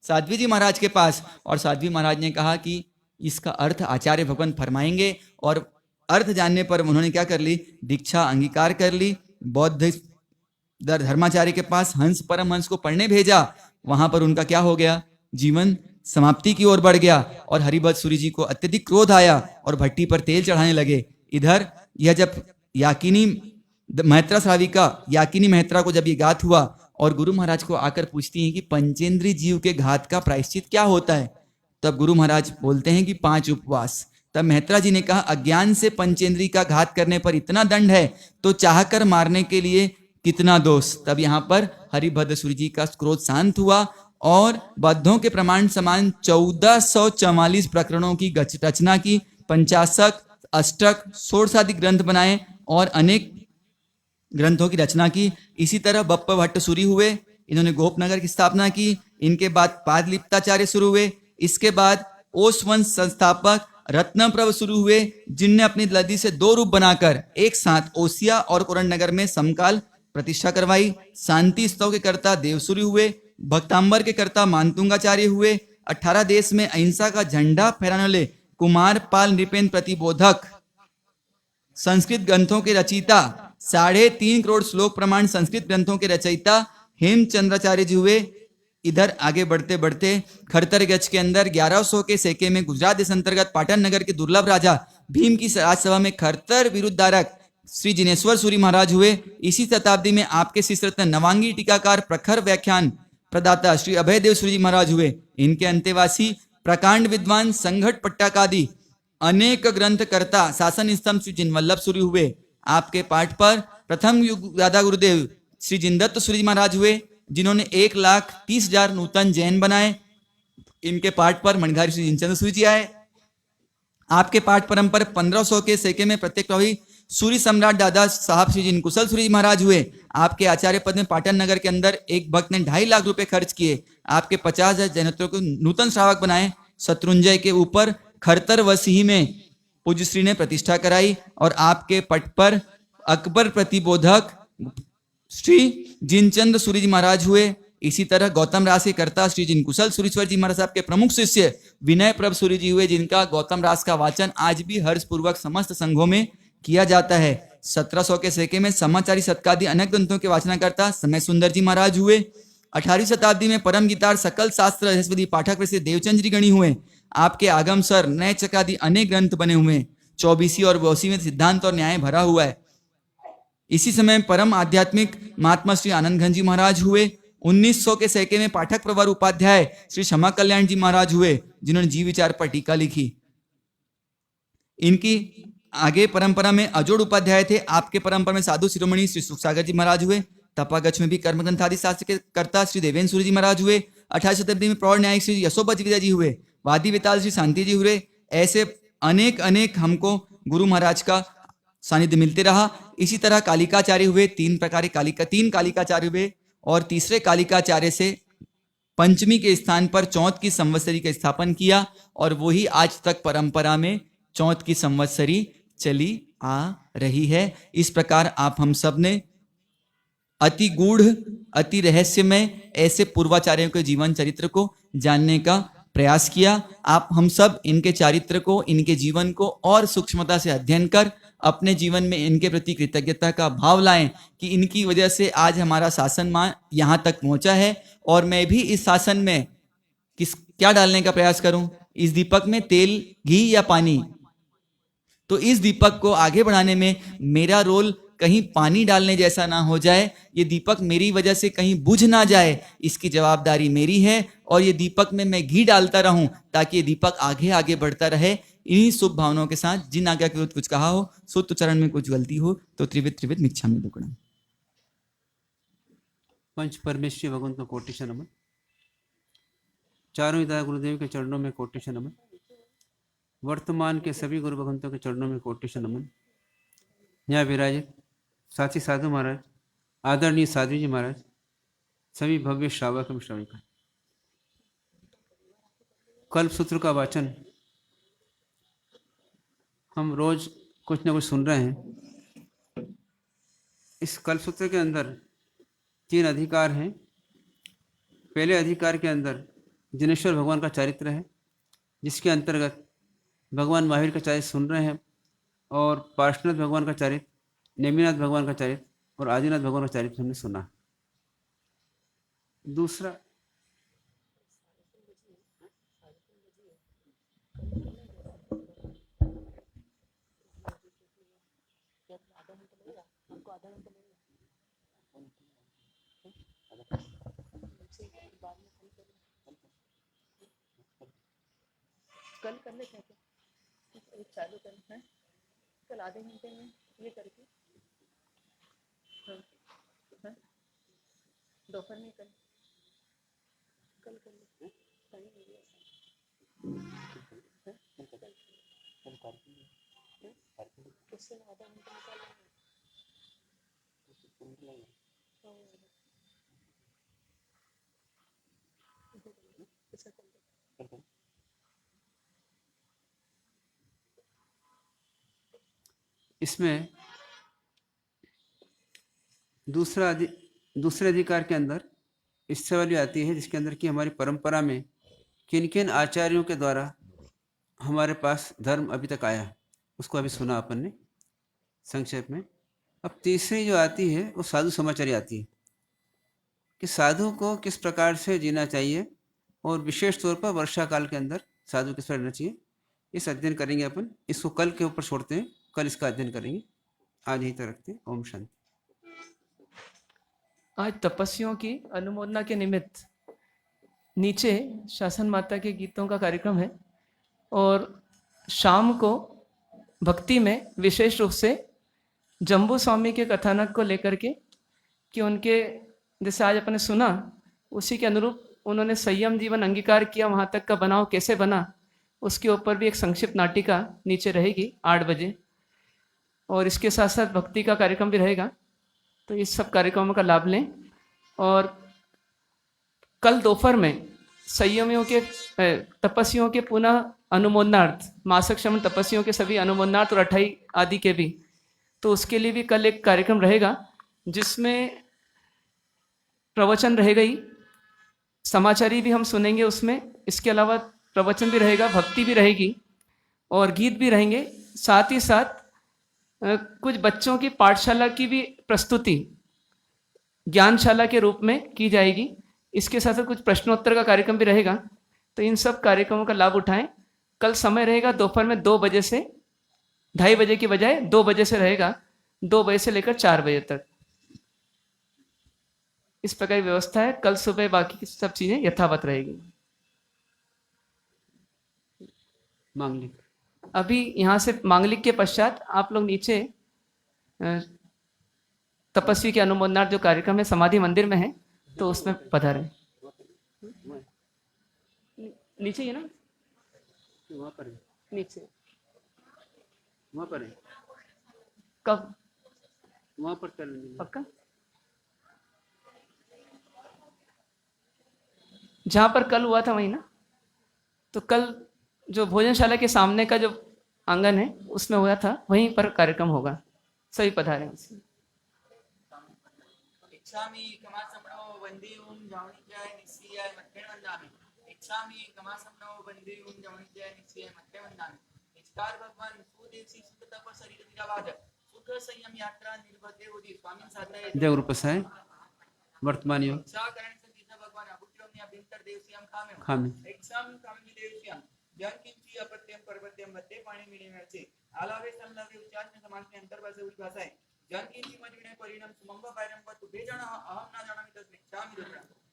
साध्वी जी महाराज के पास। और साध्वी महाराज ने कहा कि इसका अर्थ आचार्य भगवान फरमाएंगे। और अर्थ जानने पर उन्होंने क्या कर ली? दीक्षा अंगीकार कर ली। बौद्ध धर्माचार्य के पास हंस परमहंस को पढ़ने भेजा। वहां पर उनका क्या हो गया? जीवन समाप्ति की ओर बढ़ गया। और हरिभद्र सूरी जी को अत्यधिक क्रोध आया और भट्टी पर तेल चढ़ाने लगे। इधर यह जब याकिनी मैत्रा श्राविका याकिनी मैत्रा को जब ये घात हुआ और गुरु महाराज को आकर पूछती हैं कि पंचेंद्री जीव के घात का प्रायश्चित क्या होता है, तब गुरु महाराज बोलते हैं कि 5 उपवास। तब मैत्रा जी ने कहा अज्ञान से पंचेंद्री का घात करने पर इतना दंड है तो चाहकर मारने के लिए कितना दोष। तब यहाँ पर हरिभद्र सूरी जी का क्रोध शांत हुआ और बौद्धों के प्रमाण समान 1444 प्रकरणों की रचना की, 50 अष्टक 16 आदि ग्रंथ बनाए और अनेक ग्रंथों की रचना की। इसी तरह बप्पा भट्ट सूरी हुए, इन्होंने गोपनगर की स्थापना की। इनके बाद पादलिप्ताचार्य शुरू हुए। इसके बाद ओस वंश संस्थापक रत्नप्रभ शुरू हुए, जिनने अपनी लदी से 2 रूप बनाकर एक साथ ओसिया और कोरनगर में समकाल प्रतिष्ठा करवाई। शांति स्तव के कर्ता देवसूरी हुए, भक्तांबर के कर्ता मानतुंगाचार्य हुए। 18 देश में अहिंसा का झंडा फहराने वाले कुमार पाल नृपेंद्र प्रतिबोधक, संस्कृत ग्रंथों के रचयिता, 3.5 करोड़ श्लोक प्रमाण संस्कृत ग्रंथों के रचयिता हेमचंद्राचार्य जी हुए। इधर आगे बढ़ते बढ़ते खड़तर गज के अंदर 1100 के सेके में गुजरात देश अंतर्गत पाटन नगर के दुर्लभ राजा भीम की राजसभा में खड़तर विरुद्धारक श्री जिनेश्वर सूरी महाराज हुए। इसी शताब्दी में आपके शिष्य रत्न नवांगी टीकाकार प्रखर व्याख्यान प्रदाता श्री अभयदेव सूरी जी महाराज हुए। इनके अंतेवासी प्रकांड विद्वान संघट पट्टाकादि अनेक ग्रंथकर्ता शासन स्तंभ श्री जिनवल्लभ सूरी हुए। आपके पाठ पर प्रथम युग दादा गुरुदेव श्री जिनदत्त सूरी महाराज हुए, जिन्होंने 1,30,000 नूतन जैन बनाए। इनके पाठ पर मणिधारी श्री जिनचंद्र सूरी जी आए। आपके पाठ परंपर 1500 के सेके में प्रत्येक प्रभावी सूरी सम्राट दादा साहब श्री जिनकुशल सूरी महाराज हुए। आपके आचार्य पद में पाटन नगर के अंदर एक भक्त ने 2.5 लाख रुपए खर्च किए। आपके 50,000 जैनत्रों को नूतन श्रावक बनाए। शत्रुंजय के ऊपर खड़तर वसीही में पूज्य श्री ने प्रतिष्ठा कराई। और आपके पट पर अकबर प्रतिबोधक श्री जिनचंद्र सूरी जी महाराज हुए। इसी तरह गौतम रास के कर्ता श्री जिनकुशल सूरीश्वर जी महाराज साहब के प्रमुख शिष्य विनय प्रभ सूरी जी हुए, जिनका गौतम रास का वाचन आज भी हर्षपूर्वक समस्त संघों में किया जाता है। 1700 के सेके में समाचारी सत्कादि अनेक ग्रंथों के वाचनाकर्ता समय सुंदर जी महाराज हुए। 18वीं शताब्दी में परम गीतार सकल शास्त्र रहस्यवादी पाठक से देवचंद जी गणी हुए। आपके आगम सर नए चकादि अनेक ग्रंथ बने हुए। 24वीं और 82वीं में सिद्धांत और न्याय भरा हुआ है। इसी समय परम आध्यात्मिक महात्मा श्री आनंद घन जी महाराज हुए। 1900 के सैके में पाठक प्रवर उपाध्याय श्री क्षमा कल्याण जी महाराज हुए, जिन्होंने जीव विचार पर टीका लिखी। इनकी आगे परंपरा में अजोड़ उपाध्याय थे। आपके परंपरा में साधु शिरोमणि श्री सुखसागर जी महाराज हुए। तपागच्छ में भी कर्म ग्रंथ आदि शास्त्र के कर्ता श्री देवेंद्र सूर्य जी महाराज हुए। 18वीं शताब्दी में प्रौढ़ न्यायिक श्री यशोबत विद्या जी हुए। वादी वेताल श्री शांति जी हुए। ऐसे अनेक अनेक हमको गुरु महाराज का सानिध्य मिलते रहा। इसी तरह कालिकाचार्य हुए, तीन कालिकाचार्य हुए, और तीसरे कालिकाचार्य से पंचमी के स्थान पर चौथ की संवत्सरी का स्थापन किया, और वही आज तक परंपरा में चौथ की संवत्सरी चली आ रही है। इस प्रकार आप हम सब ने अति गूढ़, अति रहस्यमय ऐसे पूर्वाचार्यों के जीवन चरित्र को जानने का प्रयास किया। आप हम सब इनके चरित्र को, इनके जीवन को और सूक्ष्मता से अध्ययन कर अपने जीवन में इनके प्रति कृतज्ञता का भाव लाएं कि इनकी वजह से आज हमारा शासन मान यहाँ तक पहुंचा है। और मैं भी इस शासन में क्या डालने का प्रयास करूं? इस दीपक में तेल, घी या पानी? तो इस दीपक को आगे बढ़ाने में मेरा रोल कहीं पानी डालने जैसा ना हो जाए, ये दीपक मेरी वजह से कहीं बुझ ना जाए, इसकी जवाबदारी मेरी है। और ये दीपक में मैं घी डालता रहूं ताकि ये दीपक आगे आगे बढ़ता रहे। इन्हीं शुभ भावनाओं के साथ, जिन आज्ञा के विरुद्ध कुछ कहा हो, सुत चरण में कुछ गलती हो तो त्रिविध मिच्छामि दुक्कडम। पंच परमेश्वरी भगवान को कोटि नमन। चारों विद्या गुरुदेव के चरणों में कोटि नमन। वर्तमान के सभी गुरु भगवंतों के चरणों में कोटि नमन। यहाँ विराजित साथी साधु महाराज, आदरणीय साधु जी महाराज, सभी भव्य श्रावक एवं श्राविका, कल्प सूत्र का वाचन हम रोज कुछ न कुछ सुन रहे हैं। इस कल्प सूत्र के अंदर 3 अधिकार हैं। पहले अधिकार के अंदर जिनेश्वर भगवान का चरित्र है, जिसके अंतर्गत भगवान महावीर का चरित्र सुन रहे हैं, और पार्श्वनाथ भगवान का चरित्र, नेमिनाथ भगवान का चरित्र और आदिनाथ भगवान का चरित्र हमने सुना। दूसरा कल कर लेते हैं क्या? एक चालू करना है कल आधे घंटे में ये करके। हाँ हाँ दोपहर में कल कर लेते हैं। उससे आधा घंटा निकाल लेंगे। इसमें दूसरे अधिकार के अंदर इससे वाली आती है, जिसके अंदर कि हमारी परंपरा में किन किन आचार्यों के द्वारा हमारे पास धर्म अभी तक आया, उसको अभी सुना अपन ने संक्षेप में। अब तीसरी जो आती है वो साधु समाचारी आती है, कि साधु को किस प्रकार से जीना चाहिए, और विशेष तौर पर वर्षा काल के अंदर साधु किस प्रकार रहना चाहिए, इस अध्ययन करेंगे अपन। इसको कल के ऊपर छोड़ते हैं, कल इसका अध्ययन करेंगे। आज यहीं तक रखते हैं। ओम शांति। आज तपस्वियों की अनुमोदना के निमित्त नीचे शासन माता के गीतों का कार्यक्रम है, और शाम को भक्ति में विशेष रूप से जम्बू स्वामी के कथानक को लेकर के, कि उनके जैसे आज अपने सुना उसी के अनुरूप उन्होंने संयम जीवन अंगीकार किया, वहाँ तक का बनाव कैसे बना, उसके ऊपर भी एक संक्षिप्त नाटिका नीचे रहेगी 8 बजे। और इसके साथ साथ भक्ति का कार्यक्रम भी रहेगा, तो इस सब कार्यक्रमों का लाभ लें। और कल दोपहर में संयमियों के तपस्वियों के पुनः अनुमोदनार्थ, मासक श्रमण तपस्वियों के सभी अनुमोदनार्थ और 28 आदि के भी, तो उसके लिए भी कल एक कार्यक्रम रहेगा, जिसमें प्रवचन रहेगा ही, समाचारी भी हम सुनेंगे उसमें। इसके अलावा प्रवचन भी रहेगा, भक्ति भी रहेगी और गीत भी रहेंगे। साथ ही साथ कुछ बच्चों की पाठशाला की भी प्रस्तुति ज्ञानशाला के रूप में की जाएगी। इसके साथ साथ कुछ प्रश्नोत्तर का कार्यक्रम भी रहेगा। तो इन सब कार्यक्रमों का लाभ उठाएं। कल समय रहेगा दोपहर में 2 बजे से 2:30 बजे की बजाय 2 बजे से रहेगा, 2 बजे से लेकर 4 बजे तक। इस प्रकार की व्यवस्था है। कल सुबह बाकी की सब चीजें यथावत रहेगी। मांगलिक अभी यहाँ से मांगलिक के पश्चात आप लोग नीचे तपस्वी के अनुमोदनार्थ जो कार्यक्रम है समाधि मंदिर में है, तो उसमें पधारें। नीचे ही है ना, वहाँ पर है, नीचे वहाँ पर है, कब वहाँ पर चल रही है। पक्का? जहां पर कल हुआ था वही ना? तो कल जो भोजनशाला के सामने का जो आंगन है उसमें हुआ था, वहीं पर कार्यक्रम होगा। सभी पधारे। इच्छामि कमासम्नो वन्दे ओम जावणिज्याय निस्सियाय मत्ते वन्दामि। इच्छामि कमासम्नो वन्दे ओम जावणिज्याय निस्सियाय मत्ते वन्दामि। निष्कार भगवान सुदेशी सुख तप शरीर निरावाद सुख संयम यात्रा निर्भते होदी स्वामी साथाय जय गुरु प्रसाद वर्तमान योग इच्छा करण संगीत भगवान अभुत्रम अभ्यंतर देवस्यम खामे खामे इच्छाम कामे देवस्यम ज्ञान किंची अपत्यम पर्वत्यम मध्य पाणी मिळे मिळचे आलावे समलावे उच्चारण समासने अंतर्भाषे उडी भाषाय ज्ञान किंची मज विनय परिणाम सुमंग पायरम व तुबे जण अहम ना जाणामि तस्मै इच्छामि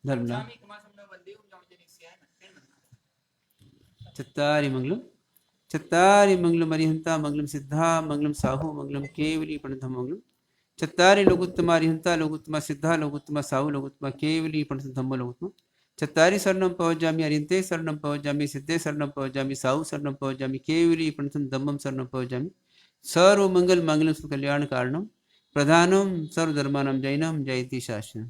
धर्म इच्छामि कमासम्नो वन्दे ओम जावणिज्याय निस्सियाय मत्ते वन्दामि। चत्तारि मंगलम चत्तारि मंगलम अरिहंता मंगलम सिद्धा मंगलम साहु मंगलम केवली प्रणतम मंगलम चत्तारि लोकोत्तम अरिहंता लोकोत्तम सिद्धा लोकोत्तम साहु लोकोत्तम केवली प्रणतम धम्म लोकोत्तम चत्तारि शरणं पवज्जामि अरिहन्ते शरणं पवज्जामि सिद्धे शरणं पवज्जामि साहु शरणं पवज्जामि केवली प्रणतम धम्मं शरणं पवज्जामि सर्वमंगल मंगलम सुकल्याण कारणम प्रधानम सर्वधर्मानां जैनम जयति शासनम।